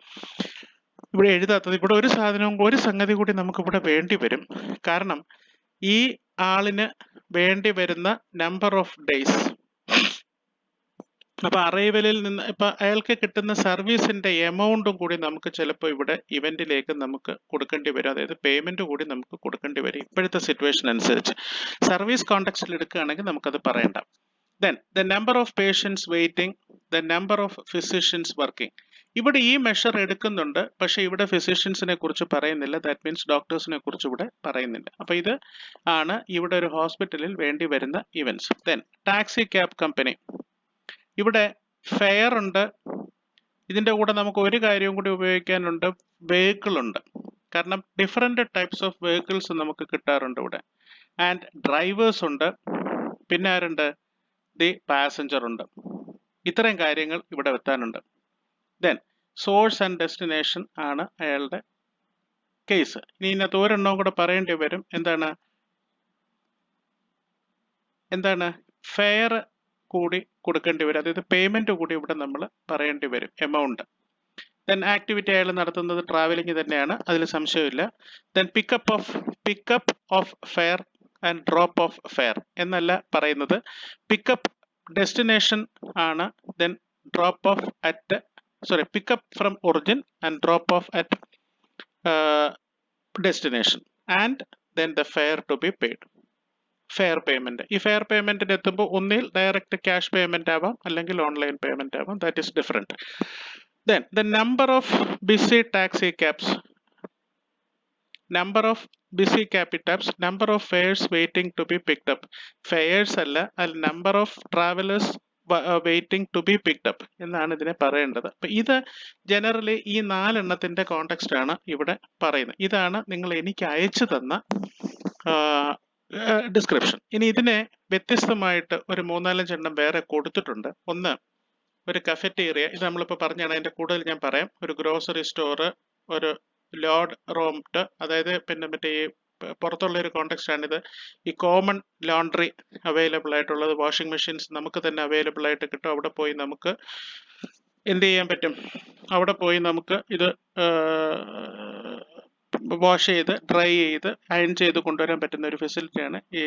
ഇവിടെ എഴുതാത്തത്. ഇവിടെ ഒരു സാധനവും ഒരു സംഗതി കൂടി നമുക്ക് ഇവിടെ വേണ്ടി വരും. കാരണം ഈ ആളിന് വേണ്ടി വരുന്ന നമ്പർ ഓഫ് ഡേയ്സ്. അപ്പൊ അറൈവലിൽ നിന്ന് ഇപ്പൊ അയാൾക്ക് കിട്ടുന്ന സർവീസിന്റെ എമൗണ്ടും കൂടി നമുക്ക് ചിലപ്പോൾ ഇവിടെ ഇവന്റിലേക്ക് നമുക്ക് കൊടുക്കേണ്ടി വരും. അതായത് പേയ്മെന്റ് കൂടി നമുക്ക് കൊടുക്കേണ്ടി വരും ഇപ്പോഴത്തെ സിറ്റുവേഷൻ അനുസരിച്ച്. സർവീസ് കോണ്ടെക്സ്റ്റിൽ എടുക്കുകയാണെങ്കിൽ നമുക്കത് പറയണ്ട. Then the number of patients waiting, the number of physicians working. ഇവിടെ ഈ മെഷർ എടുക്കുന്നുണ്ട്, പക്ഷെ ഇവിടെ ഫിസിഷ്യൻസിനെ കുറിച്ച് പറയുന്നില്ല. ദാറ്റ് മീൻസ് ഡോക്ടേഴ്സിനെ കുറിച്ച് ഇവിടെ പറയുന്നില്ല. അപ്പൊ ഇത് ആണ് ഇവിടെ ഒരു ഹോസ്പിറ്റലിൽ വേണ്ടി വരുന്ന events. Then taxi cab company, ഇവിടെ ഫെയർ ഉണ്ട്. ഇതിന്റെ കൂടെ നമുക്ക് ഒരു കാര്യവും കൂടി ഉപയോഗിക്കാനുണ്ട്, വെഹിക്കിൾ ഉണ്ട്. കാരണം ഡിഫറെന്റ് ടൈപ്സ് ഓഫ് വെഹിക്കിൾസ് നമുക്ക് കിട്ടാറുണ്ട് ഇവിടെ. ആൻഡ് ഡ്രൈവേഴ്സ് ഉണ്ട്. പിന്നെ ആരുണ്ട്? ദി പാസഞ്ചർ ഉണ്ട്. ഇത്രയും കാര്യങ്ങൾ ഇവിടെ എത്താനുണ്ട്. ദെൻ സോഴ്സ് ആൻഡ് ഡെസ്റ്റിനേഷൻ ആണ് അയാളുടെ കേസ്. ഇനി ഇതിനകത്ത് ഒരെണ്ണവും കൂടെ പറയേണ്ടി വരും. എന്താണ് ഫെയർ കൂടി കൊടുക്കേണ്ടി വരും. അതായത് പേയ്മെന്റ് കൂടി ഇവിടെ നമ്മൾ പറയേണ്ടി വരും, എമൗണ്ട്. ദെൻ ആക്ടിവിറ്റി അയാൾ നടത്തുന്നത് ട്രാവലിംഗ് തന്നെയാണ്, അതിൽ സംശയമില്ല. Then pickup of fare and drop off fare എന്നല്ല പറയുന്നത്, പിക്കപ്പ് ഡെസ്റ്റിനേഷൻ ആണ്. Then drop off at pickup from origin and drop off at destination and then the fare to be paid. Fare payment. ഈ fare പേയ്മെന്റിന് എത്തുമ്പോൾ ഒന്നിൽ direct cash payment ആവാം, അല്ലെങ്കിൽ online payment ആവാം. That is different. Then the number of busy taxi cabs, number of busy cab, number of fares waiting to be picked up. Fares അല്ല, number of travellers waiting to be picked up എന്നാണ് ഇതിനെ പറയേണ്ടത്. അപ്പൊ ഇത് generally ഈ 4 എണ്ണത്തിന്റെ context ആണ് ഇവിടെ പറയുന്നത്. ഇതാണ് നിങ്ങൾ എനിക്ക് അയച്ചു തന്ന ഡിസ്ക്രിപ്ഷൻ. ഇനി ഇതിനെ വ്യത്യസ്തമായിട്ട് ഒരു 3-4 എണ്ണം വേറെ കൊടുത്തിട്ടുണ്ട്. ഒന്ന്, ഒരു കഫറ്റേറിയ. ഇത് നമ്മളിപ്പോൾ പറഞ്ഞാണ്, അതിന്റെ കൂടുതൽ ഞാൻ പറയാം. ഒരു ഗ്രോസറി സ്റ്റോർ, ഒരു ലോഡ് റൂംറ്റ്, അതായത് പിന്നെ മറ്റേ ഈ പുറത്തുള്ള ഒരു കോണ്ടെക്സ്റ്റ് ആണിത്. ഈ കോമൺ ലോണ്ടറി അവൈലബിൾ ആയിട്ടുള്ളത്, വാഷിംഗ് മെഷീൻസ് നമുക്ക് തന്നെ അവൈലബിൾ ആയിട്ട് കിട്ടും. അവിടെ പോയി നമുക്ക് എന്ത് ചെയ്യാൻ പറ്റും? അവിടെ പോയി നമുക്ക് ഇത് വാഷ് ചെയ്ത് ഡ്രൈ ചെയ്ത് അയൺ ചെയ്ത് കൊണ്ടുവരാൻ പറ്റുന്ന ഒരു ഫെസിലിറ്റിയാണ് ഈ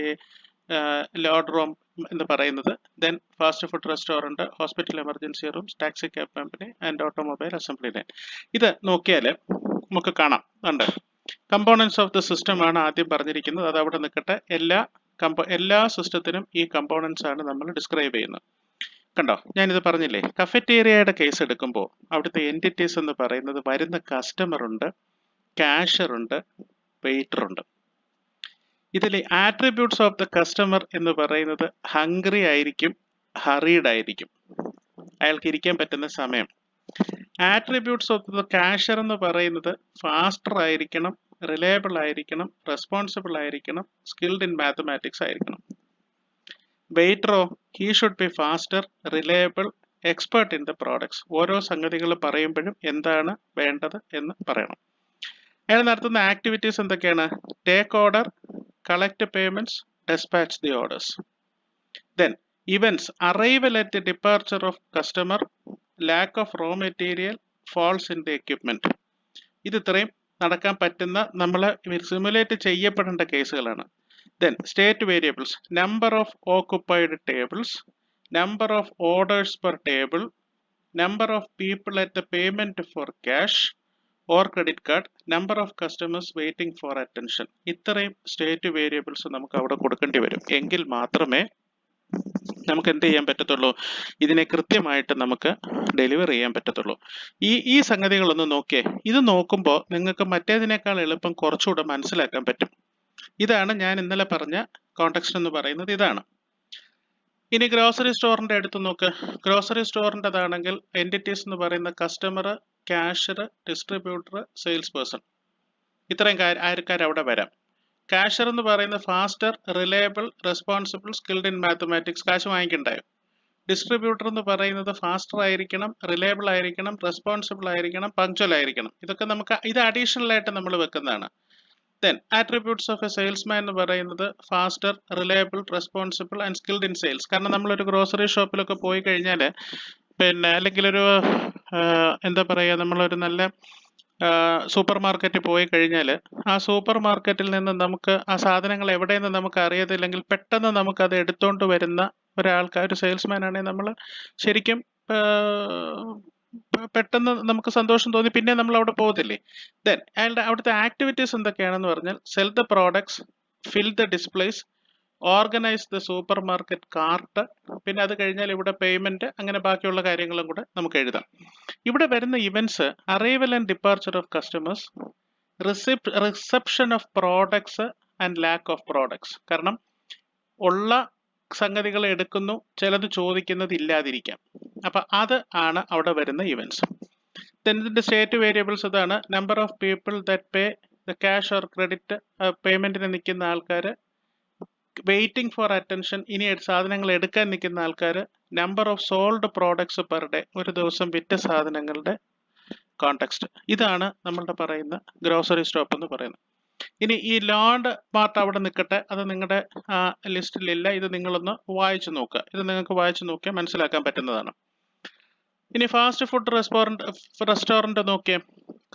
ലോഡ് റൂം എന്ന് പറയുന്നത്. Then fast food restaurant, hospital emergency rooms, taxi cab company and automobile assembly line. ഇത് നോക്കിയാൽ നമുക്ക് കാണാം. ഉണ്ട് കമ്പോണൻസ് ഓഫ് ദ സിസ്റ്റം ആണ് ആദ്യം പറഞ്ഞിരിക്കുന്നത്. അത് അവിടെ നിൽക്കട്ടെ. എല്ലാ സിസ്റ്റത്തിനും ഈ കമ്പോണൻസ് ആണ് നമ്മൾ ഡിസ്ക്രൈബ് ചെയ്യുന്നത്. കണ്ടോ, ഞാനിത് പറഞ്ഞില്ലേ, കഫറ്റേറിയയുടെ കേസ് എടുക്കുമ്പോൾ അവിടുത്തെ എൻറ്റിറ്റീസ് എന്ന് പറയുന്നത് വരുന്ന കസ്റ്റമർ ഉണ്ട്, കാഷ്യർ ഉണ്ട്, വെയിറ്റർ ഉണ്ട്. ഇതിൽ ആട്രിബ്യൂട്ട്സ് ഓഫ് ദ കസ്റ്റമർ എന്ന് പറയുന്നത് ഹംഗ്രി ആയിരിക്കും, ഹറീഡ് ആയിരിക്കും, അയാൾക്ക് ഇരിക്കാൻ പറ്റുന്ന സമയം. ആട്രിബ്യൂട്ട്സ് ഓഫ് ദ കാഷ്യർ എന്ന് പറയുന്നത് ഫാസ്റ്റർ ആയിരിക്കണം, റിലയബിൾ ആയിരിക്കണം, റെസ്പോൺസിബിൾ ആയിരിക്കണം, സ്കിൽഡ് ഇൻ മാത്തമാറ്റിക്സ് ആയിരിക്കണം. വെയിറ്ററോ, he should be faster, reliable, expert in the products. ഓരോ സംഗതികൾ പറയുമ്പോഴും എന്താണ് വേണ്ടത് എന്ന് പറയണം. അയാൾ നടത്തുന്ന ആക്ടിവിറ്റീസ് എന്തൊക്കെയാണ്? Take order, collect payments, dispatch the orders. Then events, arrival at departure of customer, lack of raw material, falls in the equipment. ഇത് ഇത്രയും നടക്കാൻ പറ്റുന്ന നമ്മൾ സിമുലേറ്റ് ചെയ്യപ്പെടേണ്ട കേസുകളാണ്. Then state variables, number of occupied tables, number of orders per table, number of people at the payment for cash or credit card, number of customers waiting for attention. ഇത്രയും state variables നമുക്ക് അവിടെ കൊടുക്കേണ്ടി വരും. എങ്കിൽ മാത്രമേ നമുക്ക് എന്ത് ചെയ്യാൻ പറ്റത്തുള്ളൂ, ഇതിനെ കൃത്യമായിട്ട് നമുക്ക് ഡെലിവർ ചെയ്യാൻ പറ്റത്തുള്ളൂ. ഈ സംഗതികളൊന്ന് നോക്കിയേ. ഇത് നോക്കുമ്പോൾ നിങ്ങൾക്ക് മറ്റേതിനേക്കാൾ എളുപ്പം കുറച്ചുകൂടെ മനസ്സിലാക്കാൻ പറ്റും. ഇതാണ് ഞാൻ ഇന്നലെ പറഞ്ഞ കോണ്ടെക്സ്റ്റ് എന്ന് പറയുന്നത്. ഇതാണ്. ഇനി ഗ്രോസറി സ്റ്റോറിന്റെ അടുത്ത് നോക്ക്. ഗ്രോസറി സ്റ്റോറിൻ്റെതാണെങ്കിൽ എൻറ്റിറ്റീസ് എന്ന് പറയുന്ന customer, cashier, distributor, sales person. ഇത്രയും ആൾക്കാർ അവിടെ വരാം. കാഷ്യർ എന്ന് പറയുന്ന faster, reliable, responsible, skilled in mathematics. കാശ് വാങ്ങിക്കണ്ടായോ? ഡിസ്ട്രിബ്യൂട്ടർ എന്ന് പറയുന്നത് ഫാസ്റ്റർ ആയിരിക്കണം, റിലയബിൾ ആയിരിക്കണം, റെസ്പോൺസിബിൾ ആയിരിക്കണം, പങ്ക്ച്വൽ ആയിരിക്കണം. ഇതൊക്കെ നമുക്ക് ഇത് അഡീഷണൽ ആയിട്ട് നമ്മൾ വെക്കുന്നതാണ്. Then attributes of a salesman എന്ന് പറയുന്നത് faster, reliable, responsible and skilled in sales. കാരണം നമ്മളൊരു ഗ്രോസറി ഷോപ്പിലൊക്കെ പോയി കഴിഞ്ഞാൽ, പിന്നെ അല്ലെങ്കിൽ ഒരു എന്താ പറയുക, നമ്മളൊരു നല്ല സൂപ്പർ മാർക്കറ്റിൽ പോയി കഴിഞ്ഞാൽ ആ സൂപ്പർ മാർക്കറ്റിൽ നിന്ന് നമുക്ക് ആ സാധനങ്ങൾ എവിടെയെന്ന് നമുക്ക് അറിയത്തില്ലെങ്കിൽ പെട്ടെന്ന് നമുക്കത് എടുത്തോണ്ട് വരുന്ന ഒരു സെയിൽസ്മാൻ ആണെങ്കിൽ നമ്മൾ ശരിക്കും പെട്ടെന്ന് നമുക്ക് സന്തോഷം തോന്നി പിന്നെ നമ്മൾ അവിടെ പോകത്തില്ലേ. ദെൻ അയാളുടെ അവിടുത്തെ ആക്ടിവിറ്റീസ് എന്തൊക്കെയാണെന്ന് പറഞ്ഞാൽ sell the products, fill the displays, organise the supermarket cart, പിന്നെ അത് കഴിഞ്ഞാൽ ഇവിടെ പേയ്മെന്റ്, അങ്ങനെ ബാക്കിയുള്ള കാര്യങ്ങളും കൂടെ നമുക്ക് എഴുതാം. ഇവിടെ വരുന്ന events arrival and departure of customers, reception of products and lack of products. കാരണം ഉള്ള സംഗതികൾ എടുക്കുന്നു, ചിലത് ചോദിക്കുന്നത് ഇല്ലാതിരിക്കാം. അപ്പൊ അത് ആണ് അവിടെ വരുന്ന ഇവന്റ്സ്. ഇതിന്റെ സ്റ്റേറ്റ് വേരിയബിൾസ് ഇതാണ്: number of people that pay the cash or credit, പേയ്മെന്റിന് നിൽക്കുന്ന ആൾക്കാർ, വെയിറ്റിംഗ് ഫോർ അറ്റൻഷൻ, ഇനി സാധനങ്ങൾ എടുക്കാൻ നിൽക്കുന്ന ആൾക്കാർ, number of sold products per day, ഒരു ദിവസം വിറ്റ സാധനങ്ങളുടെ കോണ്ടെക്സ്റ്റ്. ഇതാണ് നമ്മളുടെ പറയുന്ന ഗ്രോസറി സ്റ്റോപ്പ് എന്ന് പറയുന്നത്. ഇനി ഈ ലാൻഡ് പാർട്ട് അവിടെ നിൽക്കട്ടെ, അത് നിങ്ങളുടെ ലിസ്റ്റിലില്ല. ഇത് നിങ്ങളൊന്ന് വായിച്ചു നോക്കുക. ഇത് നിങ്ങൾക്ക് വായിച്ചു നോക്കിയാൽ മനസ്സിലാക്കാൻ പറ്റുന്നതാണ്. ഇനി ഫാസ്റ്റ് ഫുഡ് റെസ്റ്റോറൻറ്റ് നോക്കിയേ.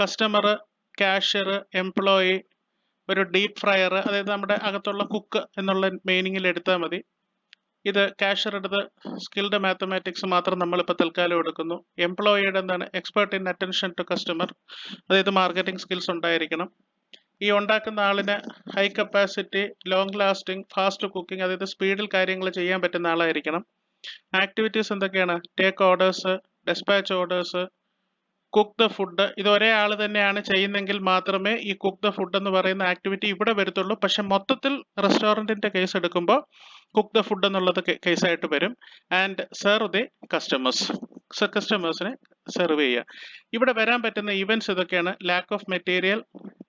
കസ്റ്റമർ, കാഷ്യർ, എംപ്ലോയി, ഒരു ഡീപ് ഫ്രയർ, അതായത് നമ്മുടെ അകത്തുള്ള കുക്ക് എന്നുള്ള മീനിങ്ങിൽ എടുത്താൽ മതി. ഇത് കാഷ്യർ എടുത്ത് സ്കിൽഡ് മാത്തമാറ്റിക്സ് മാത്രം നമ്മളിപ്പോൾ തൽക്കാലം എടുക്കുന്നു. എംപ്ലോയിയുടെ എന്താണ്? Expert in attention to customer, അതായത് മാർക്കറ്റിംഗ് സ്കിൽസ് ഉണ്ടായിരിക്കണം. ഈ ഉണ്ടാക്കുന്ന ആളിന് high capacity, long lasting, fast cooking, അതായത് സ്പീഡിൽ കാര്യങ്ങൾ ചെയ്യാൻ പറ്റുന്ന ആളായിരിക്കണം. ആക്ടിവിറ്റീസ് എന്തൊക്കെയാണ്? Take orders, dispatch orders, cook the food. ഇത് ഒരേ ആൾ തന്നെയാണ് ചെയ്യുന്നെങ്കിൽ മാത്രമേ ഈ കുക്ക് ദ ഫുഡ് എന്ന് പറയുന്ന ആക്ടിവിറ്റി ഇവിടെ വരത്തുള്ളൂ. പക്ഷെ മൊത്തത്തിൽ റെസ്റ്റോറൻറ്റിന്റെ കേസ് എടുക്കുമ്പോൾ കുക്ക് ദ ഫുഡ് എന്നുള്ളത് കേസായിട്ട് വരും. ആൻഡ് സെർവ് ദി കസ്റ്റമേഴ്സ്, കസ്റ്റമേഴ്സിനെ സെർവ് ചെയ്യുക. ഇവിടെ വരാൻ പറ്റുന്ന ഇവന്റ്സ് ഇതൊക്കെയാണ്: lack of material,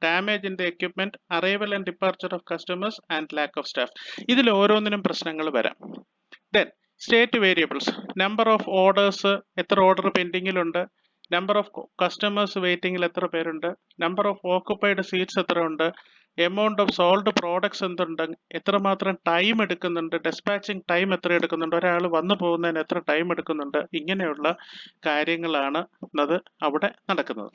damage in the equipment, arrival and departure of customers and lack of staff. ഇതിൽ ഓരോന്നിനും പ്രശ്നങ്ങൾ വരാം. Then state variables: number of orders, എത്ര ഓർഡർ പെൻഡിങ്ങിലുണ്ട്, നമ്പർ ഓഫ് കസ്റ്റമേഴ്സ് വെയിറ്റിംഗിൽ എത്ര പേരുണ്ട്, നമ്പർ ഓഫ് ഓക്കുപ്പൈഡ് സീറ്റ്സ് എത്ര ഉണ്ട്, എമൗണ്ട് ഓഫ് സോൾഡ് പ്രോഡക്ട്സ് എന്തുണ്ട്, എത്രമാത്രം ടൈം എടുക്കുന്നുണ്ട്, ഡെസ്പാച്ചിങ് ടൈം എത്ര എടുക്കുന്നുണ്ട്, ഒരാൾ വന്നു പോകുന്നതിന് എത്ര ടൈം എടുക്കുന്നുണ്ട്, ഇങ്ങനെയുള്ള കാര്യങ്ങളാണ് അവിടെ നടക്കുന്നത്.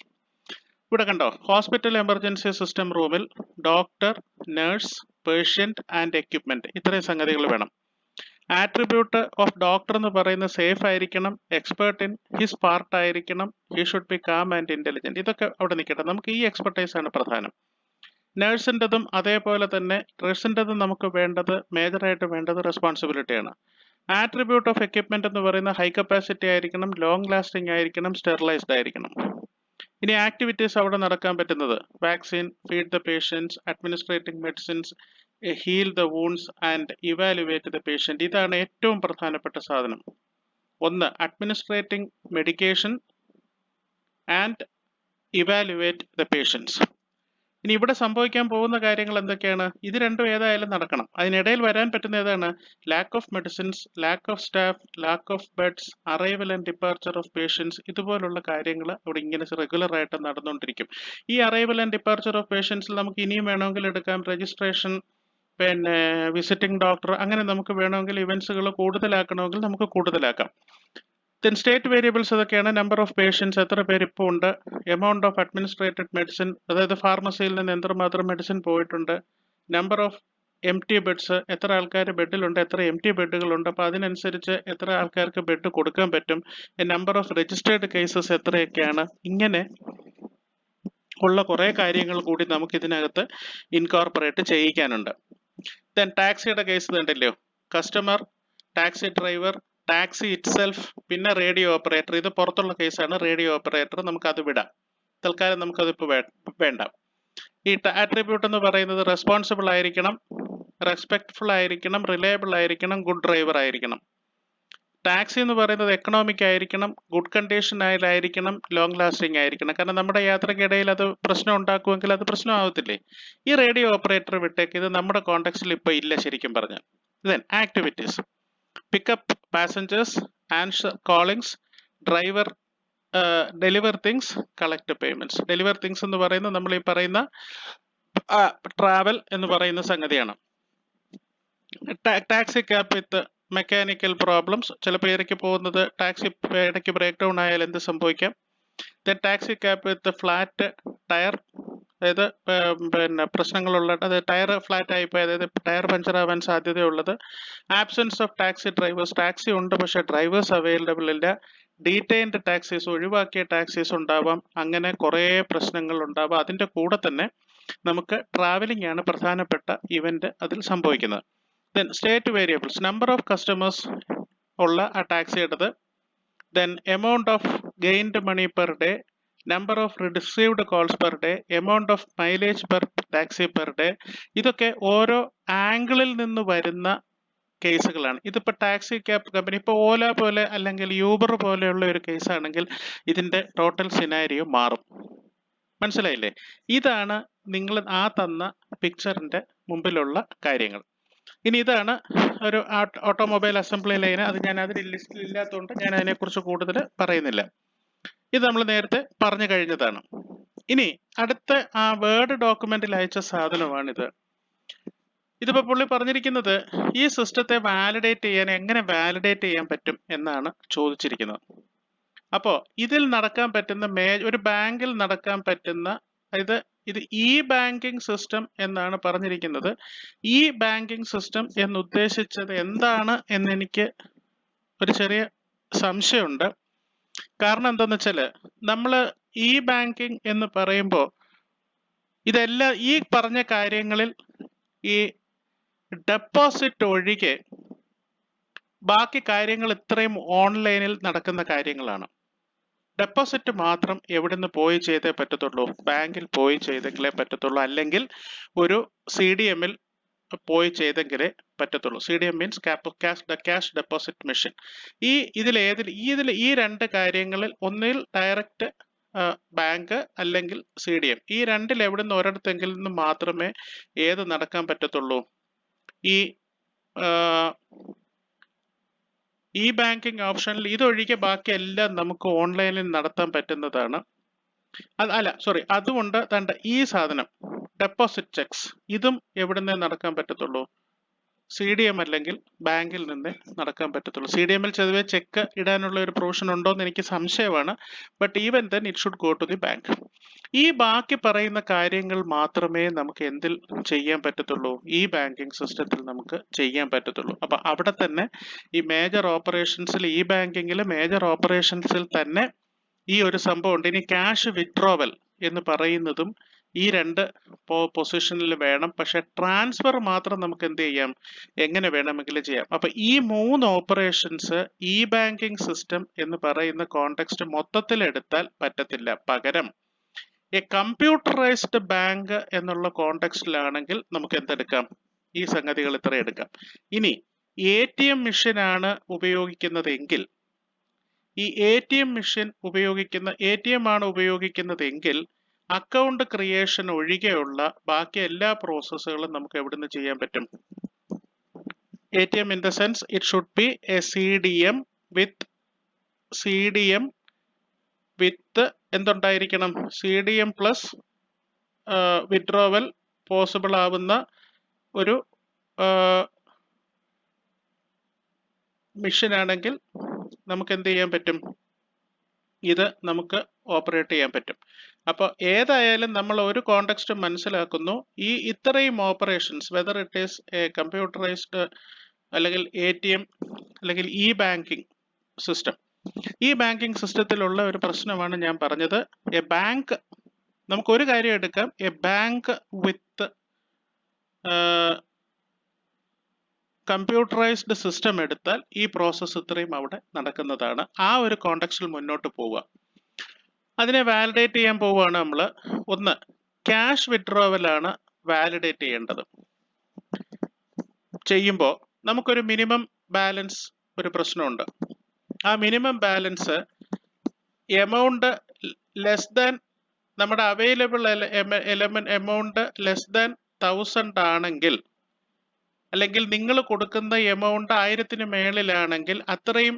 ഇവിടെ കണ്ടോ, ഹോസ്പിറ്റൽ എമർജൻസി സിസ്റ്റം റൂമിൽ doctor, nurse, patient and equipment, ഇത്രയും സംഗതികൾ വേണം. ആട്രിബ്യൂട്ട് ഓഫ് ഡോക്ടർ എന്ന് പറയുന്നത് സേഫ് ആയിരിക്കണം, എക്സ്പേർട്ട് ഇൻ ഹിസ് പാർട്ട് ആയിരിക്കണം, he should be calm and intelligent. ഇതൊക്കെ അവിടെ നിൽക്കട്ടെ. നമുക്ക് ഈ എക്സ്പെർട്ടൈസ് ആണ് പ്രധാനം. നേഴ്സിൻ്റെതും അതേപോലെ തന്നെ ഡ്രസ്സിൻ്റെതും നമുക്ക് വേണ്ടത്, മേജറായിട്ട് വേണ്ടത് റെസ്പോൺസിബിലിറ്റിയാണ്. ആട്രിബ്യൂട്ട് ഓഫ് എക്യുപ്മെന്റ് എന്ന് പറയുന്ന ഹൈ കപ്പാസിറ്റി ആയിരിക്കണം, ലോങ് ലാസ്റ്റിംഗ് ആയിരിക്കണം, സ്റ്റെറിലൈസ്ഡ് ആയിരിക്കണം. ഇനി ആക്ടിവിറ്റീസ് അവിടെ നടക്കാൻ പറ്റുന്നത്: vaccine, feed the patients, administrating medicines, heal the wounds and evaluate the patient. ഇതാണ് ഏറ്റവും പ്രധാനപ്പെട്ട സാധനം. ഒന്ന്, administrating medication and evaluate the patients. ഇനി ഇവിടെ സംഭവിക്കാൻ പോകുന്ന കാര്യങ്ങൾ എന്തൊക്കെയാണ്? ഇത് രണ്ടും ഏതായാലും നടക്കണം. അതിനിടയിൽ വരാൻ പറ്റുന്ന ഏതാണ്? Lack of medicines, lack of staff, lack of beds, arrival and departure of patients. ഇതുപോലുള്ള കാര്യങ്ങൾ അവിടെ ഇങ്ങനെ റെഗുലർ ആയിട്ട് നടന്നുകൊണ്ടിരിക്കും. ഈ അറൈവൽ ആൻഡ് ഡിപ്പാർച്ചർ ഓഫ് പേഷ്യൻസിൽ നമുക്ക് ഇനിയും വേണമെങ്കിൽ എടുക്കാം രജിസ്ട്രേഷൻ, പിന്നെ വിസിറ്റിംഗ് ഡോക്ടർ, അങ്ങനെ നമുക്ക് വേണമെങ്കിൽ ഇവന്റ്സുകൾ കൂടുതലാക്കണമെങ്കിൽ നമുക്ക് കൂടുതലാക്കാം. ദെൻ സ്റ്റേറ്റ് വേരിയബിൾസ് ഇതൊക്കെയാണ്: നമ്പർ ഓഫ് പേഷ്യൻസ്, എത്ര പേര് ഇപ്പോൾ ഉണ്ട്, എമൗണ്ട് ഓഫ് അഡ്മിനിസ്ട്രേറ്റഡ് മെഡിസിൻ, അതായത് ഫാർമസിയിൽ നിന്ന് എത്രമാത്രം മെഡിസിൻ പോയിട്ടുണ്ട്, number of M T beds, എത്ര ആൾക്കാർ ബെഡിലുണ്ട്, എത്ര എം ടി ബെഡുകളുണ്ട്, അപ്പോൾ അതിനനുസരിച്ച് എത്ര ആൾക്കാർക്ക് ബെഡ് കൊടുക്കാൻ പറ്റും, നമ്പർ ഓഫ് രജിസ്റ്റേർഡ് കേസസ് എത്രയൊക്കെയാണ്. ഇങ്ങനെ ഉള്ള കുറേ കാര്യങ്ങൾ കൂടി നമുക്ക് ഇതിനകത്ത് ഇൻകോർപ്പറേറ്റ് ചെയ്യിക്കാനുണ്ട്. ദെൻ ടാക്സിയുടെ കേസ് കണ്ടല്ലോ: customer, taxi driver, taxi itself, പിന്നെ റേഡിയോ ഓപ്പറേറ്റർ. ഇത് പുറത്തുള്ള കേസാണ്. റേഡിയോ ഓപ്പറേറ്റർ നമുക്കത് വിടാം, തൽക്കാലം നമുക്കതിപ്പോൾ വേണ്ട. ഈ ആട്രിബ്യൂട്ട് എന്ന് പറയുന്നത് റെസ്പോൺസിബിൾ ആയിരിക്കണം, റെസ്പെക്ട്ഫുൾ ആയിരിക്കണം, റിലയബിൾ ആയിരിക്കണം, ഗുഡ് ഡ്രൈവർ ആയിരിക്കണം. ടാക്സി എന്ന് പറയുന്നത് എക്കണോമിക് ആയിരിക്കണം, ഗുഡ് കണ്ടീഷനായിരിക്കണം, ലോങ് ലാസ്റ്റിംഗ് ആയിരിക്കണം. കാരണം നമ്മുടെ യാത്രക്കിടയിൽ അത് പ്രശ്നം ഉണ്ടാക്കുമെങ്കിൽ അത് പ്രശ്നമാവത്തില്ലേ. ഈ റേഡിയോ ഓപ്പറേറ്റർ വിട്ടേക്ക്, ഇത് നമ്മുടെ കോണ്ടെക്സ്റ്റിൽ ഇപ്പോൾ ഇല്ല ശരിക്കും പറഞ്ഞാൽ. Then activities: pickup passengers, answer callings, driver, deliver things, collect payments. Deliver things എന്ന് പറയുന്നത് നമ്മൾ ഈ പറയുന്ന ട്രാവൽ എന്ന് പറയുന്ന സംഗതിയാണ്. ടാക്സി ക്യാബ് വിത്ത് മെക്കാനിക്കൽ പ്രോബ്ലംസ്, ചിലപ്പോൾ ഇടയ്ക്ക് പോകുന്നത് ടാക്സി ഇടയ്ക്ക് ബ്രേക്ക് ഡൗൺ ആയാൽ എന്ത് സംഭവിക്കാം. ദെൻ ടാക്സി ക്യാബ് വിത്ത് ഫ്ലാറ്റ് ടയർ, അതായത് പിന്നെ പ്രശ്നങ്ങളുള്ള, അതായത് ടയർ ഫ്ലാറ്റ് ആയിപ്പോയി, അതായത് ടയർ പഞ്ചർ ആവാൻ സാധ്യതയുള്ളത്. Absence of taxi drivers, taxi ഉണ്ട് പക്ഷേ ഡ്രൈവേഴ്സ് അവൈലബിൾ ഇല്ല. ഡീറ്റെയിൻഡ് ടാക്സീസ്, ഒഴിവാക്കിയ ടാക്സീസ് ഉണ്ടാവാം. അങ്ങനെ കുറേ പ്രശ്നങ്ങൾ ഉണ്ടാവാം. അതിൻ്റെ കൂടെ തന്നെ നമുക്ക് ട്രാവലിംഗ് ആണ് പ്രധാനപ്പെട്ട ഇവന്റ് അതിൽ സംഭവിക്കുന്നത്. Then state variables, number of customers ഉള്ള ആ ടാക്സിയുടേത്, then amount of gained money per day, number of received calls per day, amount of mileage per taxi per day. ഇതൊക്കെ ഓരോ ആംഗിളിൽ നിന്ന് വരുന്ന കേസുകളാണ്. ഇതിപ്പോൾ ടാക്സി ക്യാബ് കമ്പനി, ഇപ്പോൾ ഓല പോലെ അല്ലെങ്കിൽ യൂബർ പോലെയുള്ള ഒരു കേസാണെങ്കിൽ ഇതിൻ്റെ ടോട്ടൽ സിനാരിയോ മാറും. മനസ്സിലായില്ലേ? ഇതാണ് നിങ്ങൾ ആ തന്ന പിക്ചറിൻ്റെ മുമ്പിലുള്ള കാര്യങ്ങൾ. ഇനി ഇതാണ് ഒരു ഓട്ടോമൊബൈൽ അസംബ്ലി ലൈന്. അത് ഞാൻ അതിൽ ലിസ്റ്റിൽ ഇല്ലാത്തതുകൊണ്ട് ഞാൻ അതിനെക്കുറിച്ച് കൂടുതൽ പറയുന്നില്ല. ഇത് നമ്മൾ നേരത്തെ പറഞ്ഞു കഴിഞ്ഞതാണ്. ഇനി അടുത്ത ആ വേർഡ് ഡോക്യുമെന്റിൽ അയച്ച സാധനമാണിത്. ഇതിപ്പോൾ പുള്ളി പറഞ്ഞിരിക്കുന്നത് ഈ സിസ്റ്റത്തെ വാലിഡേറ്റ് ചെയ്യാൻ, എങ്ങനെ വാലിഡേറ്റ് ചെയ്യാൻ പറ്റും എന്നാണ് ചോദിച്ചിരിക്കുന്നത്. അപ്പോൾ ഇതിൽ നടക്കാൻ പറ്റുന്ന ഒരു ബാങ്കിൽ നടക്കാൻ പറ്റുന്ന, ഇത് ഇ ബാങ്കിങ് സിസ്റ്റം എന്നാണ് പറഞ്ഞിരിക്കുന്നത്. ഇ ബാങ്കിങ് സിസ്റ്റം എന്നുദ്ദേശിച്ചത് എന്താണ് എന്നെനിക്ക് ഒരു ചെറിയ സംശയമുണ്ട്. കാരണം എന്താന്ന് വെച്ചാൽ, നമ്മൾ ഇ ബാങ്കിങ് എന്ന് പറയുമ്പോൾ ഇതെല്ലാം ഈ പറഞ്ഞ കാര്യങ്ങളിൽ ഈ ഡെപ്പോസിറ്റ് ഒഴികെ ബാക്കി കാര്യങ്ങൾ ഇത്രയും ഓൺലൈനിൽ നടക്കുന്ന കാര്യങ്ങളാണ്. ഡെപ്പോസിറ്റ് മാത്രം എവിടുന്ന് പോയി ചെയ്തേ പറ്റത്തുള്ളൂ, ബാങ്കിൽ പോയി ചെയ്തെങ്കിലേ പറ്റത്തുള്ളൂ, അല്ലെങ്കിൽ ഒരു CDM-ൽ പോയി ചെയ്തെങ്കിലേ പറ്റത്തുള്ളൂ. CDM means cash deposit machine. ഇതിൽ ഈ രണ്ട് കാര്യങ്ങളിൽ ഒന്നിൽ ഡയറക്റ്റ് ബാങ്ക് അല്ലെങ്കിൽ CDM, ഈ രണ്ടിൽ എവിടുന്ന് ഒരിടത്തെങ്കിലും നിന്ന് മാത്രമേ ഏത് നടക്കാൻ പറ്റത്തുള്ളൂ, ഈ ബാങ്കിങ് ഓപ്ഷനിൽ. ഇതൊഴികെ ബാക്കി എല്ലാം നമുക്ക് ഓൺലൈനിൽ നടത്താൻ പറ്റുന്നതാണ്. അതുകൊണ്ട് തണ്ട ഈ സാധനം ഡെപ്പോസിറ്റ് ചെക്സ്, ഇതും എവിടുന്നേ നടക്കാൻ പറ്റത്തുള്ളൂ, CDM അല്ലെങ്കിൽ ബാങ്കിൽ നിന്ന് നടക്കാൻ പറ്റത്തുള്ളൂ. CDM-ൽ പൊതുവെ ചെക്ക് ഇടാനുള്ള ഒരു പ്രൊവിഷൻ ഉണ്ടോ എന്ന് എനിക്ക് സംശയമാണ്. But even then it should go to the bank. ഈ ബാക്കി പറയുന്ന കാര്യങ്ങൾ മാത്രമേ നമുക്ക് എന്തിൽ ചെയ്യാൻ പറ്റത്തുള്ളൂ, ഈ ബാങ്കിങ് സിസ്റ്റത്തിൽ നമുക്ക് ചെയ്യാൻ പറ്റത്തുള്ളൂ. അപ്പൊ അവിടെ തന്നെ ഈ മേജർ ഓപ്പറേഷൻസിൽ, ഈ ബാങ്കിങ്ങിൽ മേജർ ഓപ്പറേഷൻസിൽ തന്നെ ഈ ഒരു സംഭവം ഉണ്ട്. ഇനി ക്യാഷ് വിത്ഡ്രോവൽ എന്ന് പറയുന്നതും ഈ രണ്ട് പൊസിഷനിൽ വേണം. പക്ഷെ ട്രാൻസ്ഫർ മാത്രം നമുക്ക് എന്ത് ചെയ്യാം, എങ്ങനെ വേണമെങ്കിലും ചെയ്യാം. അപ്പൊ ഈ 3 ഓപ്പറേഷൻസ് ഈ ബാങ്കിങ് സിസ്റ്റം എന്ന് പറയുന്ന കോണ്ടെക്സ്റ്റ് മൊത്തത്തിൽ എടുത്താൽ പറ്റത്തില്ല. പകരം കമ്പ്യൂട്ടറൈസ്ഡ് ബാങ്ക് എന്നുള്ള കോണ്ടെക്സ്റ്റിലാണെങ്കിൽ നമുക്ക് എന്തെടുക്കാം, ഈ സംഗതികൾ ഇത്ര എടുക്കാം. ഇനി ATM മെഷീനാണ് ഉപയോഗിക്കുന്നതെങ്കിൽ, ഈ ATM മെഷീൻ ആണ് ഉപയോഗിക്കുന്നതെങ്കിൽ അക്കൗണ്ട് ക്രിയേഷൻ ഒഴികെയുള്ള ബാക്കി എല്ലാ പ്രോസസ്സുകളും നമുക്ക് എവിടുന്ന് ചെയ്യാൻ പറ്റും? ATM in the sense it should be a CDM with എന്തുണ്ടായിരിക്കണം, CDM പ്ലസ് വിത്ഡ്രോവൽ പോസിബിൾ ആവുന്ന ഒരു മെഷീൻ ആണെങ്കിൽ നമുക്ക് എന്ത് ചെയ്യാൻ പറ്റും, ഇത് നമുക്ക് ഓപ്പറേറ്റ് ചെയ്യാൻ പറ്റും. അപ്പോൾ ഏതായാലും നമ്മൾ ഒരു കോണ്ടെക്സ്റ്റ് മനസ്സിലാക്കുന്നു, ഇത്രയും operations, whether it is A computerised അല്ലെങ്കിൽ ATM അല്ലെങ്കിൽ ഈ ബാങ്കിങ് സിസ്റ്റം, ഈ ബാങ്കിങ് സിസ്റ്റത്തിലുള്ള ഒരു പ്രശ്നമാണ് ഞാൻ പറഞ്ഞത്. നമുക്കൊരു കാര്യം എടുക്കാം, A bank with computerised system എടുത്താൽ ഈ പ്രോസസ്സ് ഇത്രയും അവിടെ നടക്കുന്നതാണ്. ആ ഒരു കോണ്ടെക്സ്റ്റിൽ മുന്നോട്ട് പോവുക. അതിനെ വാലിഡേറ്റ് ചെയ്യാൻ പോവുകയാണ് നമ്മൾ. ഒന്ന്, ക്യാഷ് വിത്ഡ്രോവലാണ് വാലിഡേറ്റ് ചെയ്യേണ്ടത്. ചെയ്യുമ്പോൾ നമുക്കൊരു മിനിമം ബാലൻസ് ഒരു പ്രശ്നമുണ്ട്. ആ minimum balance amount less than, നമ്മുടെ അവൈലബിൾ എമൗണ്ട് ലെസ് ദാൻ 1000 ആണെങ്കിൽ, അല്ലെങ്കിൽ നിങ്ങൾ കൊടുക്കുന്ന എമൗണ്ട് 1000-ന് മേളിലാണെങ്കിൽ, അത്രയും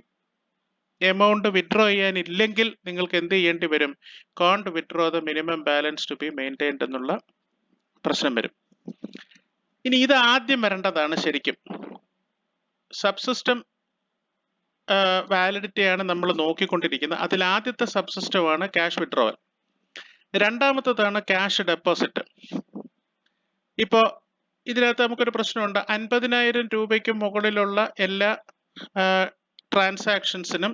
എമൗണ്ട് വിത്ഡ്രോ ചെയ്യാനില്ലെങ്കിൽ നിങ്ങൾക്ക് എന്ത് ചെയ്യേണ്ടി വരും, can't withdraw the minimum balance to be maintained എന്നുള്ള പ്രശ്നം വരും. ഇനി ഇത് ആദ്യം വരേണ്ടതാണ് ശരിക്കും. സബ്സിസ്റ്റം വാലിഡിറ്റിയാണ് നമ്മൾ നോക്കിക്കൊണ്ടിരിക്കുന്നത്. അതിൽ ആദ്യത്തെ സബ്സിസ്റ്റമാണ് ക്യാഷ് വിഡ്രോവൽ, രണ്ടാമത്തതാണ് ക്യാഷ് ഡെപ്പോസിറ്റ്. ഇപ്പോൾ ഇതിനകത്ത് നമുക്കൊരു പ്രശ്നമുണ്ട്. 50,000 രൂപയ്ക്ക് മുകളിലുള്ള എല്ലാ ട്രാൻസാക്ഷൻസിനും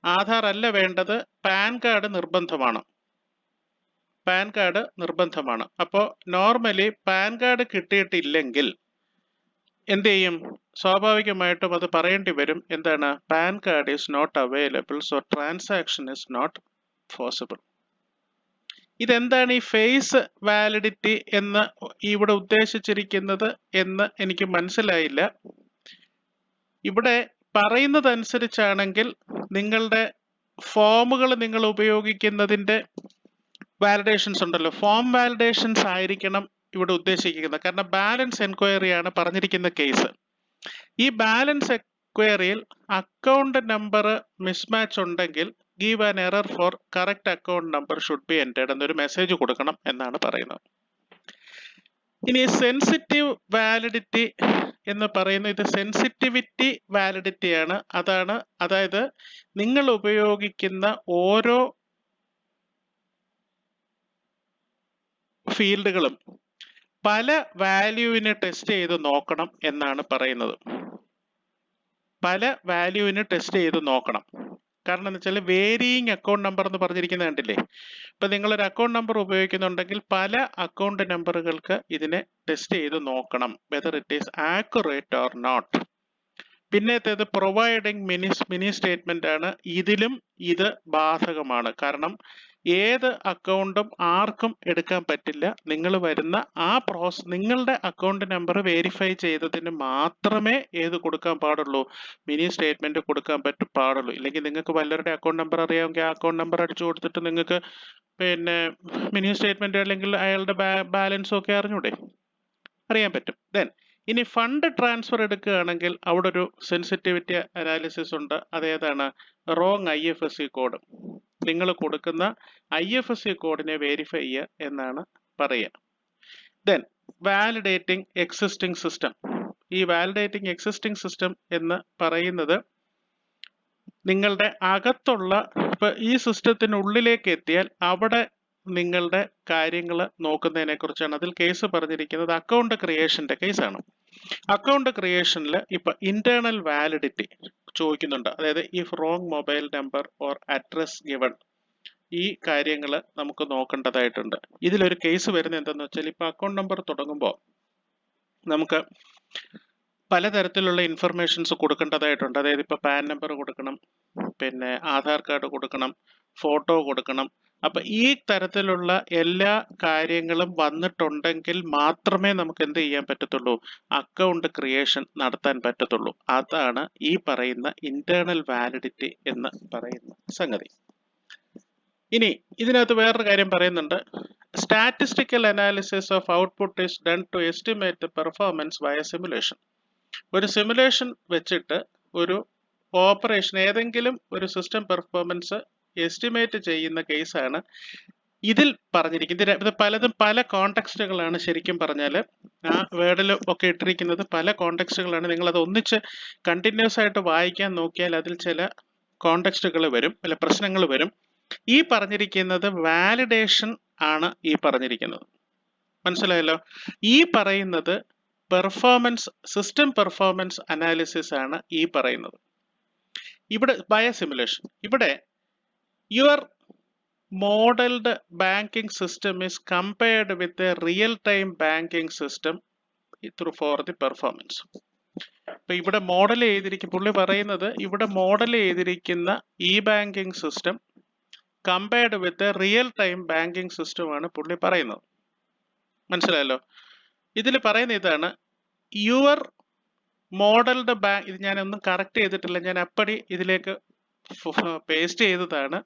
ആധാർ അല്ല വേണ്ടത്, പാൻ കാർഡ് നിർബന്ധമാണ്. പാൻ കാർഡ് നിർബന്ധമാണ്. അപ്പോൾ നോർമലി പാൻ കാർഡ് കിട്ടിയിട്ടില്ലെങ്കിൽ എന്ത് ചെയ്യും? സ്വാഭാവികമായിട്ടും അത് പറയേണ്ടി വരും. എന്താണ്? PAN card is not available, so transaction is not possible. ഇതെന്താണ് ഈ ഫേസ് വാലിഡിറ്റി എന്ന് ഇവിടെ ഉദ്ദേശിച്ചിരിക്കുന്നത് എന്ന് എനിക്ക് മനസ്സിലായില്ല. ഇവിടെ പറയുന്നതനുസരിച്ചാണെങ്കിൽ നിങ്ങളുടെ ഫോമുകൾ നിങ്ങൾ ഉപയോഗിക്കുന്നതിൻ്റെ വാലിഡേഷൻസ് ഉണ്ടല്ലോ, ഫോം വാലിഡേഷൻസ് ആയിരിക്കണം ഇവിടെ ഉദ്ദേശിക്കുന്നത്. കാരണം ബാലൻസ് എൻക്വയറിയാണ് പറഞ്ഞിരിക്കുന്ന കേസ്. ഈ ബാലൻസ് എൻക്വയറിയിൽ അക്കൗണ്ട് നമ്പർ മിസ്മാച്ച് ഉണ്ടെങ്കിൽ give an error for correct account number should be entered എന്നൊരു മെസ്സേജ് കൊടുക്കണം എന്നാണ് പറയുന്നത്. ഇനി സെൻസിറ്റീവ് വാലിഡിറ്റി എന്ന് പറയുന്നത്, ഇത് സെൻസിറ്റിവിറ്റി വാലിഡിറ്റിയാണ്. അതായത് നിങ്ങൾ ഉപയോഗിക്കുന്ന ഓരോ ഫീൽഡുകളും പല വാല്യൂവിനെ ടെസ്റ്റ് ചെയ്ത് നോക്കണം എന്നാണ് പറയുന്നത്. പല വാല്യൂവിന് ടെസ്റ്റ് ചെയ്ത് നോക്കണം. കാരണം എന്ന് വെച്ചാൽ വേരിയിങ് അക്കൗണ്ട് നമ്പർ എന്ന് പറഞ്ഞിരിക്കുന്നത് കണ്ടില്ലേ? ഇപ്പം നിങ്ങളൊരു അക്കൗണ്ട് നമ്പർ ഉപയോഗിക്കുന്നുണ്ടെങ്കിൽ പല അക്കൗണ്ട് നമ്പറുകൾക്ക് ഇതിനെ ടെസ്റ്റ് ചെയ്ത് നോക്കണം, whether it is accurate or not. പിന്നത്തേത് പ്രൊവൈഡിങ് മിനി സ്റ്റേറ്റ്മെന്റ് ആണ്. ഇതിലും ഇത് ബാധകമാണ്. കാരണം ഏത് അക്കൗണ്ടും ആർക്കും എടുക്കാൻ പറ്റില്ല. നിങ്ങൾ വരുന്ന ആ നിങ്ങളുടെ അക്കൗണ്ട് നമ്പർ വെരിഫൈ ചെയ്തതിന് മാത്രമേ ഏത് കൊടുക്കാൻ പാടുള്ളൂ? മിനി സ്റ്റേറ്റ്മെന്റ് കൊടുക്കാൻ പാടുള്ളൂ. ഇല്ലെങ്കിൽ നിങ്ങൾക്ക് വല്ലവരുടെ അക്കൗണ്ട് നമ്പർ അറിയാമെങ്കിൽ ആ അക്കൗണ്ട് നമ്പർ അടിച്ചു കൊടുത്തിട്ട് നിങ്ങൾക്ക് പിന്നെ മിനി സ്റ്റേറ്റ്മെന്റ് അല്ലെങ്കിൽ അയാളുടെ ബാലൻസും ഒക്കെ അറിഞ്ഞൂടെ? അറിയാൻ പറ്റും. ദെൻ ഇനി ഫണ്ട് ട്രാൻസ്ഫർ എടുക്കുകയാണെങ്കിൽ അവിടെ ഒരു സെൻസിറ്റിവിറ്റി അനാലിസിസ് ഉണ്ട്. അതേതാണ്? Wrong IFSC code. നിങ്ങൾ കൊടുക്കുന്ന IFSC കോഡിനെ വെരിഫൈ ചെയ്യുക എന്നാണ് പറയുക. Then validating existing system. ഈ വാലിഡേറ്റിംഗ് എക്സിസ്റ്റിംഗ് സിസ്റ്റം എന്ന് പറയുന്നത് നിങ്ങളുടെ അകത്തുള്ള, ഇപ്പൊ ഈ സിസ്റ്റത്തിനുള്ളിലേക്ക് എത്തിയാൽ അവിടെ നിങ്ങളുടെ കാര്യങ്ങൾ നോക്കുന്നതിനെ കുറിച്ചാണ്. അതിൽ കേസ് പറഞ്ഞിരിക്കുന്നത് അക്കൗണ്ട് ക്രിയേഷന്റെ കേസാണ്. അക്കൗണ്ട് ക്രിയേഷനിൽ ഇപ്പൊ ഇന്റേണൽ വാലിഡിറ്റി ചോദിക്കുന്നുണ്ട്. അതായത് if wrong mobile number or address given, ഈ കാര്യങ്ങൾ നമുക്ക് നോക്കേണ്ടതായിട്ടുണ്ട്. ഇതിലൊരു കേസ് വരുന്നത് എന്താണെന്ന് വെച്ചാൽ, ഇപ്പൊ അക്കൗണ്ട് നമ്പർ തുടങ്ങുമ്പോൾ നമുക്ക് പലതരത്തിലുള്ള ഇൻഫർമേഷൻസ് കൊടുക്കേണ്ടതായിട്ടുണ്ട്. അതായത് ഇപ്പൊ പാൻ നമ്പർ കൊടുക്കണം, പിന്നെ ആധാർ കാർഡ് കൊടുക്കണം, ഫോട്ടോ കൊടുക്കണം. അപ്പൊ ഈ തരത്തിലുള്ള എല്ലാ കാര്യങ്ങളും വന്നിട്ടുണ്ടെങ്കിൽ മാത്രമേ നമുക്ക് എന്ത് ചെയ്യാൻ പറ്റത്തുള്ളൂ? അക്കൗണ്ട് ക്രിയേഷൻ നടത്താൻ പറ്റത്തുള്ളൂ. അതാണ് ഈ പറയുന്ന ഇന്റേണൽ വാലിഡിറ്റി എന്ന് പറയുന്ന സംഗതി. ഇനി ഇതിനകത്ത് വേറൊരു കാര്യം പറയുന്നുണ്ട്. Statistical analysis of output is done to estimate performance via simulation. ഒരു സിമുലേഷൻ വെച്ചിട്ട് ഒരു ഓപ്പറേഷൻ, ഏതെങ്കിലും ഒരു സിസ്റ്റം പെർഫോമൻസ് എസ്റ്റിമേറ്റ് ചെയ്യുന്ന കേസാണ് ഇതിൽ പറഞ്ഞിരിക്കുന്നത്. ഇത് പലതും പല കോണ്ടെക്സ്റ്റുകളാണ്. ശരിക്കും പറഞ്ഞാൽ ആ വേർഡിൽ ഒക്കെ ഇട്ടിരിക്കുന്നത് പല കോണ്ടെക്സ്റ്റുകളാണ്. നിങ്ങളത് ഒന്നിച്ച് കണ്ടിന്യൂസ് ആയിട്ട് വായിക്കാൻ നോക്കിയാൽ അതിൽ ചില കോണ്ടെക്സ്റ്റുകൾ വരും, ചില പ്രശ്നങ്ങൾ വരും. ഈ പറഞ്ഞിരിക്കുന്നത് വാലിഡേഷൻ ആണ്. ഈ പറഞ്ഞിരിക്കുന്നത് മനസ്സിലായല്ലോ? ഈ പറയുന്നത് പെർഫോമൻസ്, സിസ്റ്റം പെർഫോമൻസ് അനാലിസിസ് ആണ് ഈ പറയുന്നത്. ഇവിടെ ബയ സിമുലേഷൻ, ഇവിടെ your modelled banking system is compared with a real time banking system for the performance. ഇപ്പൊ ഇവിടെ മോഡൽ ചെയ്തിരിക്കും, പുള്ളി പറയുന്നത് ഇവിടെ മോഡൽ ചെയ്തിരിക്കുന്ന E banking system compared with a real time banking system ആണ് പുള്ളി പറയുന്നത്. മനസ്സിലായല്ലോ? ഇതിൽ പറയുന്ന ഇതാണ്, യുവർ മോഡൽഡ് ബാങ്ക്. ഇത് ഞാനൊന്നും കറക്റ്റ് ചെയ്തിട്ടില്ല, ഞാൻ അപ്പടി ഇതിലേക്ക് പേസ്റ്റ് ചെയ്തതാണ്.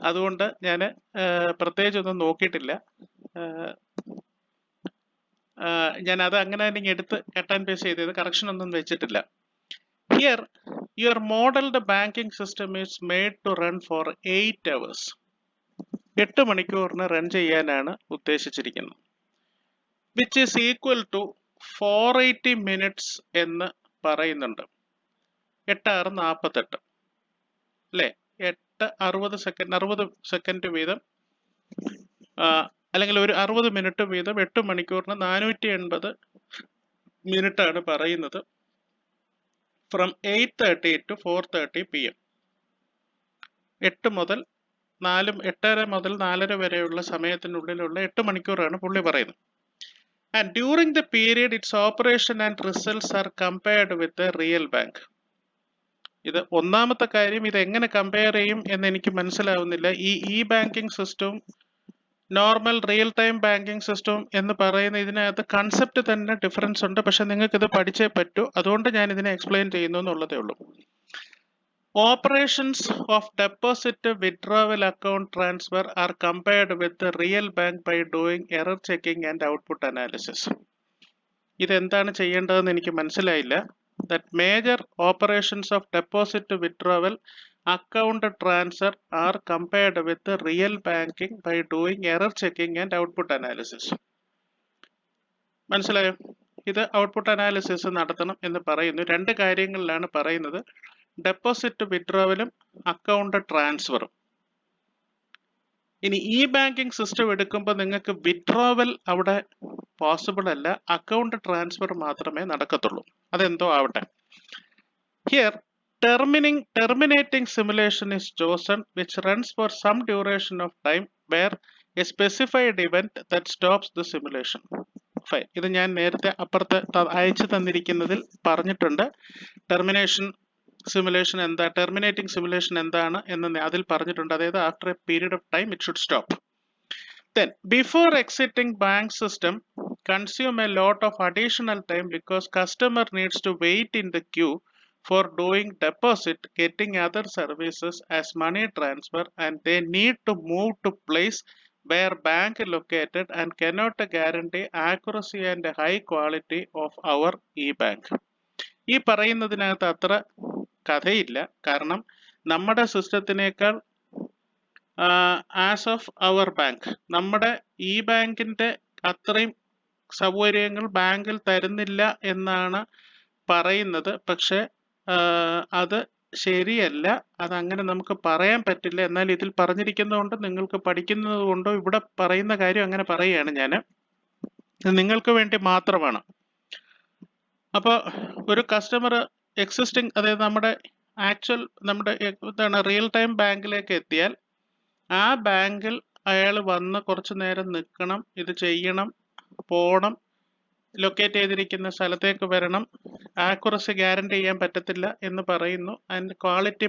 അതുകൊണ്ട് ഞാൻ പ്രത്യേകിച്ച് ഒന്നും നോക്കിയിട്ടില്ല. ഞാൻ അത് അങ്ങനെ തന്നെ എടുത്ത് കട്ട് ആൻഡ് പേസ്റ്റ് ചെയ്തത്, കറക്ഷൻ ഒന്നും വെച്ചിട്ടില്ല. Here your modelled banking system is made to run for 8 hours. 8 മണിക്കൂറിന് റൺ ചെയ്യാനാണ് ഉദ്ദേശിച്ചിരിക്കുന്നത്. Which is equal to 480 minutes എന്ന് പറയുന്നുണ്ട്. 8×6 = 48 അല്ലേ? 60 സെക്കൻഡ് വീതം, അല്ലെങ്കിൽ ഒരു 60 മിനിറ്റ് വീതം 8 മണിക്കൂറിന് 480 മിനിറ്റ് ആണ് പറയുന്നത്. From 8:30 to 4:30 PM. 8 മുതൽ 8:30 മുതൽ 4:30 വരെയുള്ള സമയത്തിനുള്ളിലുള്ള 8 മണിക്കൂറാണ് പുള്ളി പറയുന്നത്. And during the period it's operation and results R compared with a real bank. ഇത് ഒന്നാമത്തെ കാര്യം, ഇത് എങ്ങനെ കമ്പയർ ചെയ്യും എന്ന് എനിക്ക് മനസ്സിലാവുന്നില്ല. ഈ ബാങ്കിങ് സിസ്റ്റവും normal real time banking system എന്ന് പറയുന്ന ഇതിനകത്ത് കൺസെപ്റ്റ് തന്നെ ഡിഫറൻസ് ഉണ്ട്. പക്ഷെ നിങ്ങൾക്ക് ഇത് പഠിച്ചേ പറ്റൂ, അതുകൊണ്ട് ഞാൻ ഇതിനെ എക്സ്പ്ലെയിൻ ചെയ്യുന്നു എന്നുള്ളതേ ഉള്ളൂ. Operations of deposit, withdrawal, account transfer are compared with the real bank by doing error checking and output analysis. ഇതെന്താണ് ചെയ്യേണ്ടതെന്ന് എനിക്ക് മനസ്സിലായില്ല. That major operations of deposit, withdrawal, account transfer are compared with the real banking by doing error checking and output analysis. മനസ്സിലായോ? ഇത് output analysis നടത്തണം എന്ന് പറയുന്നു. രണ്ട് കാര്യങ്ങളിലാണ് പറയുന്നത്: ഡെപ്പോസിറ്റ് വിഡ്രോവലും അക്കൗണ്ട് ട്രാൻസ്ഫറും. ഇനി ഈ ബാങ്കിങ് സിസ്റ്റം എടുക്കുമ്പോൾ നിങ്ങൾക്ക് വിഡ്രോവൽ അവിടെ പോസിബിൾ അല്ല, അക്കൗണ്ട് ട്രാൻസ്ഫർ മാത്രമേ നടക്കത്തുള്ളൂ. അതെന്തോ ആവട്ടെ. Here terminating simulation is chosen which runs for some duration of time where a specified event that stops the simulation. Fine. ഇത് ഞാൻ നേരത്തെ അപ്പുറത്ത് അയച്ചു തന്നിരിക്കുന്നതിൽ പറഞ്ഞിട്ടുണ്ട്. ടെർമിനേറ്റിംഗ് സിമുലേഷൻ എന്താണ് എന്ന് അതിൽ പറഞ്ഞിട്ടുണ്ട്. അതായത് after A period of time it should stop. Then before exiting bank system consume a lot of additional time because customer needs to wait in the queue for doing deposit, getting other services as money transfer, and they need to move to place where bank located and cannot guarantee accuracy and high quality of our e-bank. ഈ പറയുന്നതിനകത്ത് അത്ര കഥയില്ല. കാരണം നമ്മുടെ സിസ്റ്റത്തിനേക്കാൾ as of our bank, നമ്മുടെ ഈ ബാങ്കിന്റെ അത്രയും സൗകര്യങ്ങൾ ബാങ്കിൽ തരുന്നില്ല എന്നാണ് പറയുന്നത്. പക്ഷെ അത് ശരിയല്ല, അതങ്ങനെ നമുക്ക് പറയാൻ പറ്റില്ല. എന്നാൽ ഇതിൽ പറഞ്ഞിരിക്കുന്നതുകൊണ്ട് നിങ്ങൾക്ക് പഠിക്കുന്നത് കൊണ്ടോ ഇവിടെ പറയുന്ന കാര്യം അങ്ങനെ പറയുകയാണ് ഞാൻ. നിങ്ങൾക്ക് വേണ്ടി മാത്രമാണ്. അപ്പോൾ ഒരു കസ്റ്റമർ എക്സിസ്റ്റിംഗ്, അതായത് നമ്മുടെ റിയൽ ടൈം ബാങ്കിലേക്ക് എത്തിയാൽ ആ ബാങ്കിൽ അയാൾ വന്ന് കുറച്ചു നേരം നിൽക്കണം, ഇത് ചെയ്യണം, പോകണം, ലൊക്കേറ്റ് ചെയ്തിരിക്കുന്ന സ്ഥലത്തേക്ക് വരണം, ആക്യുറസി ഗ്യാരണ്ടി ചെയ്യാൻ പറ്റത്തില്ല എന്ന് പറയുന്നു, ആൻഡ് ക്വാളിറ്റി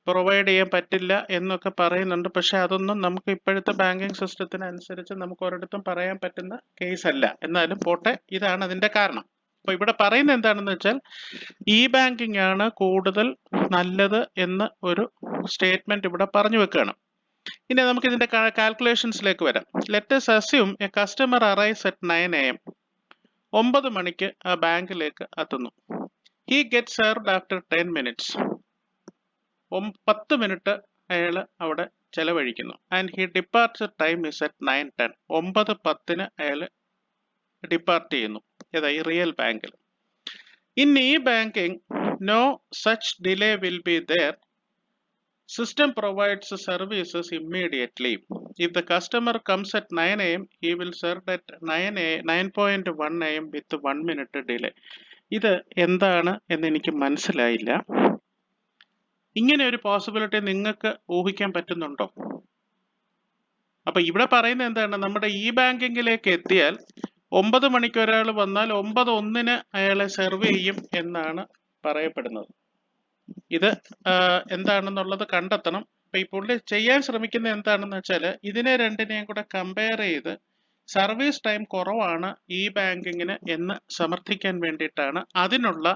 പ്രൊവൈഡ് ചെയ്യാൻ പറ്റില്ല എന്നൊക്കെ പറയുന്നുണ്ട്. പക്ഷെ അതൊന്നും നമുക്ക് ഇപ്പോഴത്തെ ബാങ്കിങ് സിസ്റ്റത്തിനനുസരിച്ച് നമുക്ക് ഒരിടത്തും പറയാൻ പറ്റുന്ന കേസ് അല്ല. എന്നാലും പോട്ടെ, ഇതാണ് അതിന്റെ കാരണം. അപ്പൊ ഇവിടെ പറയുന്നത് എന്താണെന്ന് വെച്ചാൽ ഇ ബാങ്കിങ് ആണ് കൂടുതൽ നല്ലത് എന്ന് ഒരു സ്റ്റേറ്റ്മെന്റ് ഇവിടെ പറഞ്ഞു വെക്കുകയാണ്. ഇനി നമുക്ക് ഇതിന്റെ കാൽക്കുലേഷൻസിലേക്ക് വരാം. Let us assume a customer arrives at 9 AM. 9 മണിക്ക് ആ ബാങ്കിലേക്ക് എത്തുന്നു. He gets served after 10 minutes. 10 minute അയാൾ അവിടെ ചെലവഴിക്കുന്നു. And he departure time is at 9:10. 9:10 അയാൾ ഡിപ്പാർട്ട് ചെയ്യുന്നു. ഏതാ? ഈ റിയൽ ബാങ്കിൽ. ഇൻ ഈ banking no such delay will be there. System provides services immediately. If the customer comes at 9 AM, he will serve at 9:1 AM with 1 minute delay. ഇത് എന്താണ് എന്ന് എനിക്ക് മനസ്സിലായില്ല. ഇങ്ങനെ ഒരു പോസിബിലിറ്റി നിങ്ങൾക്ക് ഊഹിക്കാൻ പറ്റുന്നുണ്ടോ? അപ്പൊ ഇവിടെ പറയുന്നത് എന്താണ്? നമ്മുടെ ഈ ബാങ്കിങ്ങിലേക്ക് എത്തിയാൽ 9 മണിക്ക് ഒരാൾ വന്നാൽ 9:01 അയാളെ സെർവ് ചെയ്യും എന്നാണ് പറയപ്പെടുന്നത്. ഇത് എന്താണെന്നുള്ളത് കണ്ടെത്തണം. അപ്പൊ ഈ പുള്ളി ചെയ്യാൻ ശ്രമിക്കുന്നത് എന്താണെന്ന് വെച്ചാൽ ഇതിനെ രണ്ടിനെയും കൂടെ കമ്പയർ ചെയ്ത് സർവീസ് ടൈം കുറവാണ് ഈ ബാങ്കിങ്ങിന് എന്ന് സമർത്ഥിക്കാൻ വേണ്ടിയിട്ടാണ്, അതിനുള്ള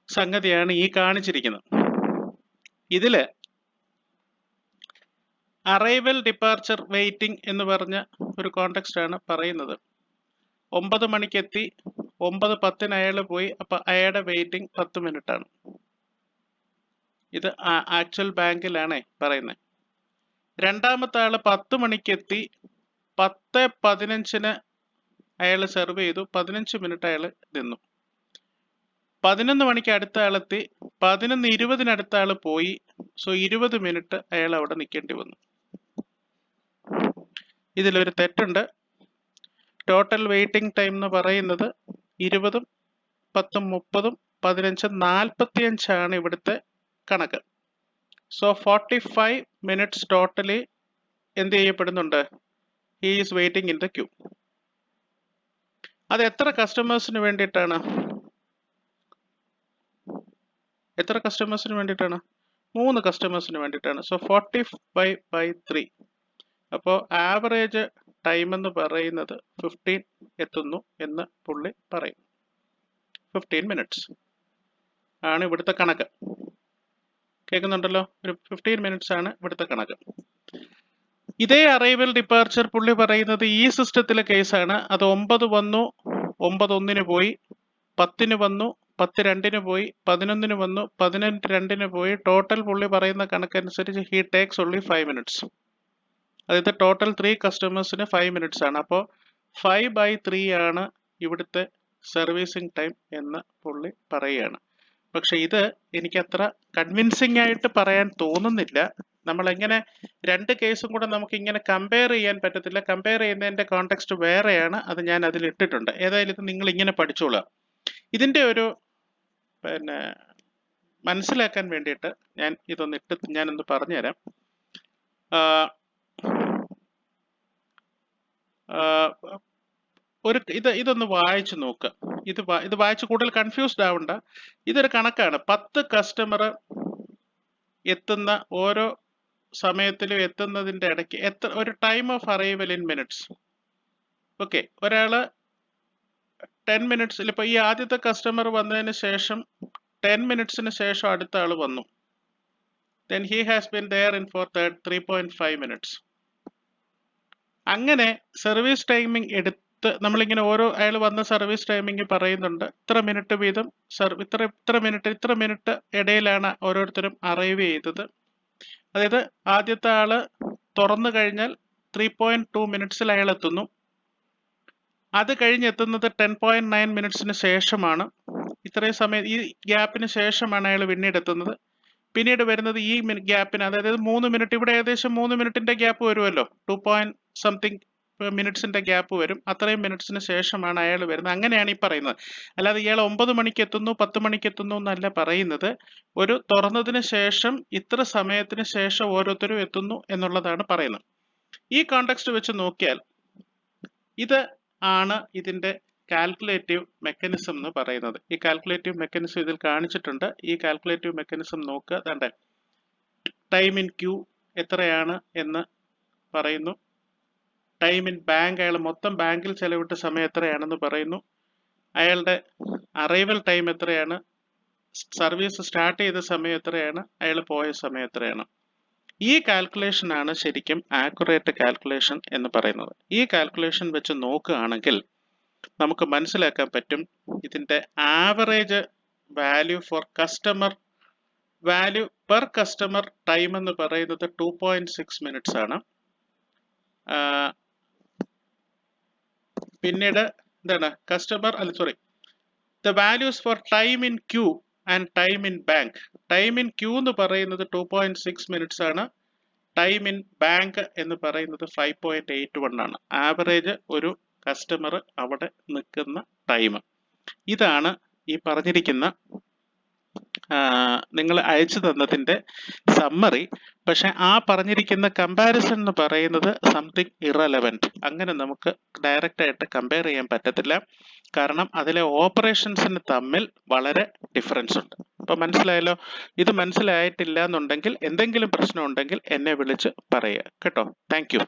സംഗതിയാണ് ഈ കാണിച്ചിരിക്കുന്നത്. ഇതില് അറൈവൽ ഡിപ്പാർച്ചർ വെയിറ്റിംഗ് എന്ന് പറഞ്ഞ ഒരു കോണ്ടെക്സ്റ്റ് ആണ് പറയുന്നത്. 9 മണിക്ക് എത്തി, 9:10 അയാൾ പോയി, അപ്പൊ അയാളുടെ വെയിറ്റിംഗ് 10 മിനിറ്റ് ആണ്. ഇത് ആക്ച്വൽ ബാങ്കിലാണ് പറയുന്നത്. രണ്ടാമത്തെ ആള് 10 മണിക്ക് എത്തി, 10:15 അയാൾ സെർവ് ചെയ്തു, 15 മിനിറ്റ് അയാൾ നിന്നു. 11 മണിക്ക് അടുത്ത ആളെത്തി, 11:20 അടുത്ത ആള് പോയി. സോ 20 മിനിറ്റ് അയാൾ അവിടെ നിൽക്കേണ്ടി വന്നു. ഇതിലൊരു തെറ്റുണ്ട്. ടോട്ടൽ വെയിറ്റിംഗ് ടൈം എന്ന് പറയുന്നത് 20, 10, 30, 15, 45 ഇവിടുത്തെ കണക്ക്. സോ 45 മിനിറ്റ്സ് ടോട്ടലി എന്ത് ചെയ്യപ്പെടുന്നുണ്ട്? He is waiting in the queue. അത് എത്ര കസ്റ്റമേഴ്സിന് വേണ്ടിയിട്ടാണ്? എത്ര കസ്റ്റമേഴ്സിന് വേണ്ടിയിട്ടാണ്? 3 കസ്റ്റമേഴ്സിന് വേണ്ടിയിട്ടാണ്. സോ 45/3. അപ്പോൾ ആവറേജ് ടൈം എന്ന് പറയുന്നത് 15 എത്തുന്നു എന്ന് പുള്ളി പറയും. 15 മിനിറ്റ്സ് ആണ് ഇവിടുത്തെ കണക്ക്. കേൾക്കുന്നുണ്ടല്ലോ? ഒരു 15 മിനിറ്റ്സ് ആണ് ഇവിടുത്തെ കണക്ക്. ഇതേ അറൈവൽ ഡിപ്പാർച്ചർ പുള്ളി പറയുന്നത് ഈ സിസ്റ്റത്തിലെ കേസാണ്. അത് 9 വന്നു, 9:01 പോയി, 10 വന്നു, 10:02 പോയി, 11 വന്നു, 11:02 പോയി. ടോട്ടൽ പുള്ളി പറയുന്ന കണക്കനുസരിച്ച് ഹി ടേക്സ് ഓൺലി 5 മിനിറ്റ്സ്. അതായത് ടോട്ടൽ 3 കസ്റ്റമേഴ്സിന് 5 മിനിറ്റ്സ് ആണ്. അപ്പോൾ 5/3 ആണ് ഇവിടുത്തെ സർവീസിങ് ടൈം എന്ന് പുള്ളി പറയുകയാണ്. പക്ഷെ ഇത് എനിക്ക് അത്ര കൺവിൻസിങ് ആയിട്ട് പറയാൻ തോന്നുന്നില്ല. നമ്മൾ എങ്ങനെ രണ്ട് കേസും കൂടെ നമുക്ക് ഇങ്ങനെ കമ്പയർ ചെയ്യാൻ പറ്റത്തില്ല. കമ്പയർ ചെയ്യുന്നതിന്റെ കോണ്ടെക്സ്റ്റ് വേറെയാണ്. അത് ഞാൻ അതിൽ ഇട്ടിട്ടുണ്ട്. ഏതായാലും ഇത് നിങ്ങൾ ഇങ്ങനെ പഠിച്ചോളുക. ഇതിന്റെ ഒരു മനസ്സിലാക്കാൻ വേണ്ടിയിട്ട് ഞാൻ ഞാനൊന്ന് പറഞ്ഞുതരാം. ഇതൊന്ന് വായിച്ചു നോക്കുക. ഇത് വായിച്ച് കൂടുതൽ കൺഫ്യൂസ്ഡ് ആവണ്ട. ഇതൊരു കണക്കാണ്. 10 കസ്റ്റമർ എത്തുന്ന ഓരോ സമയത്തിലും എത്തുന്നതിന്റെ ഇടയ്ക്ക് ഒരു time of arrival in minutes. Okay, ഒരാള് 10 മിനിറ്റ്സിൽ ഇപ്പൊ ഈ ആദ്യത്തെ കസ്റ്റമർ വന്നതിന് ശേഷം 10 മിനിറ്റ്സിന് ശേഷം അടുത്ത ആള് വന്നു. then he has been there in for 3.5 minutes. അങ്ങനെ സർവീസ് ടൈമിംഗ് എടുത്ത് നമ്മളിങ്ങനെ ഓരോ അയാൾ വന്ന സർവീസ് ടൈമിംഗ് പറയുന്നുണ്ട്. ഇത്ര മിനിറ്റ് വീതം ഇത്ര മിനിറ്റ് ഇടയിലാണ് ഓരോരുത്തരും അറൈവ് ചെയ്തത്. അതായത് ആദ്യത്തെ ആള് തുറന്നു കഴിഞ്ഞാൽ 3.2 മിനിറ്റ്സിൽ അയാൾ എത്തുന്നു. അത് കഴിഞ്ഞ് എത്തുന്നത് 10.9 മിനിറ്റ്സിന് ശേഷമാണ്. ഇത്രയും സമയം ഈ ഗ്യാപ്പിന് ശേഷമാണ് അയാൾ പിന്നീട് എത്തുന്നത്. പിന്നീട് വരുന്നത് ഈ ഗ്യാപ്പിന്, അതായത് 3 മിനിറ്റ്, ഇവിടെ ഏകദേശം 3 മിനിറ്റിന്റെ ഗ്യാപ്പ് വരുമല്ലോ, 2 മിനിറ്റ്സിന്റെ ഗ്യാപ്പ് വരും. അത്രയും മിനിറ്റ്സിന് ശേഷമാണ് അയാൾ വരുന്നത്. അങ്ങനെയാണ് ഈ പറയുന്നത്. അല്ലാതെ ഇയാൾ 9 മണിക്ക് എത്തുന്നു 10 മണിക്ക് എത്തുന്നു എന്നല്ല പറയുന്നത്. ഒരു തുറന്നതിന് ശേഷം ഇത്ര സമയത്തിന് ശേഷം ഓരോരുത്തരും എത്തുന്നു എന്നുള്ളതാണ് പറയുന്നത്. ഈ കോണ്ടെക്സ്റ്റ് വെച്ച് നോക്കിയാൽ ഇത് ആണ് ഇതിന്റെ കാൽക്കുലേറ്റീവ് മെക്കാനിസം എന്ന് പറയുന്നത്. ഈ കാൽക്കുലേറ്റീവ് മെക്കാനിസം ഇതിൽ കാണിച്ചിട്ടുണ്ട്. ഈ കാൽക്കുലേറ്റീവ് മെക്കാനിസം നോക്കുക. അതാണ്ട് ടൈം ഇൻ ക്യൂ എത്രയാണ് എന്ന് പറയുന്നു. ടൈം ഇൻ ബാങ്ക്, അയാൾ മൊത്തം ബാങ്കിൽ ചെലവിട്ട സമയം എത്രയാണെന്ന് പറയുന്നു. അയാളുടെ അറൈവൽ ടൈം എത്രയാണ്, സർവീസ് സ്റ്റാർട്ട് ചെയ്ത സമയം എത്രയാണ്, അയാൾ പോയ സമയം എത്രയാണ്. ഈ കാൽക്കുലേഷൻ ആണ് ശരിക്കും ആക്യുറേറ്റ് കാൽക്കുലേഷൻ എന്ന് പറയുന്നത്. ഈ കാൽക്കുലേഷൻ വെച്ച് നോക്കുകയാണെങ്കിൽ നമുക്ക് മനസ്സിലാക്കാൻ പറ്റും ഇതിന്റെ average value for customer value per customer time എന്ന് പറയുന്നത് 2.6 മിനിറ്റ്സ് ആണ്. പിന്നീട് എന്താണ് the values for time in queue and time in bank. Time in queue എന്ന് പറയുന്നത് 2.6 മിനിറ്റ്സ് ആണ്. ടൈം ഇൻ ബാങ്ക് എന്ന് പറയുന്നത് 5.81 ആണ്. ആവറേജ് ഒരു കസ്റ്റമർ അവിടെ നിൽക്കുന്ന ടൈം. ഇതാണ് ഈ പറഞ്ഞിരിക്കുന്ന നിങ്ങൾ അയച്ചു തന്നതിന്റെ സമ്മറി. പക്ഷെ ആ പറഞ്ഞിരിക്കുന്ന കമ്പാരിസൺ എന്ന് പറയുന്നത് സംതിങ് ഇറലവൻറ്റ്. അങ്ങനെ നമുക്ക് ഡയറക്റ്റ് ആയിട്ട് കമ്പയർ ചെയ്യാൻ പറ്റത്തില്ല. കാരണം അതിലെ ഓപ്പറേഷൻസിന് തമ്മിൽ വളരെ ഡിഫറൻസ് ഉണ്ട്. അപ്പൊ മനസ്സിലായല്ലോ? ഇത് മനസ്സിലായിട്ടില്ല എന്നുണ്ടെങ്കിൽ, എന്തെങ്കിലും പ്രശ്നം ഉണ്ടെങ്കിൽ എന്നെ വിളിച്ച് പറയുക കേട്ടോ. Thank you.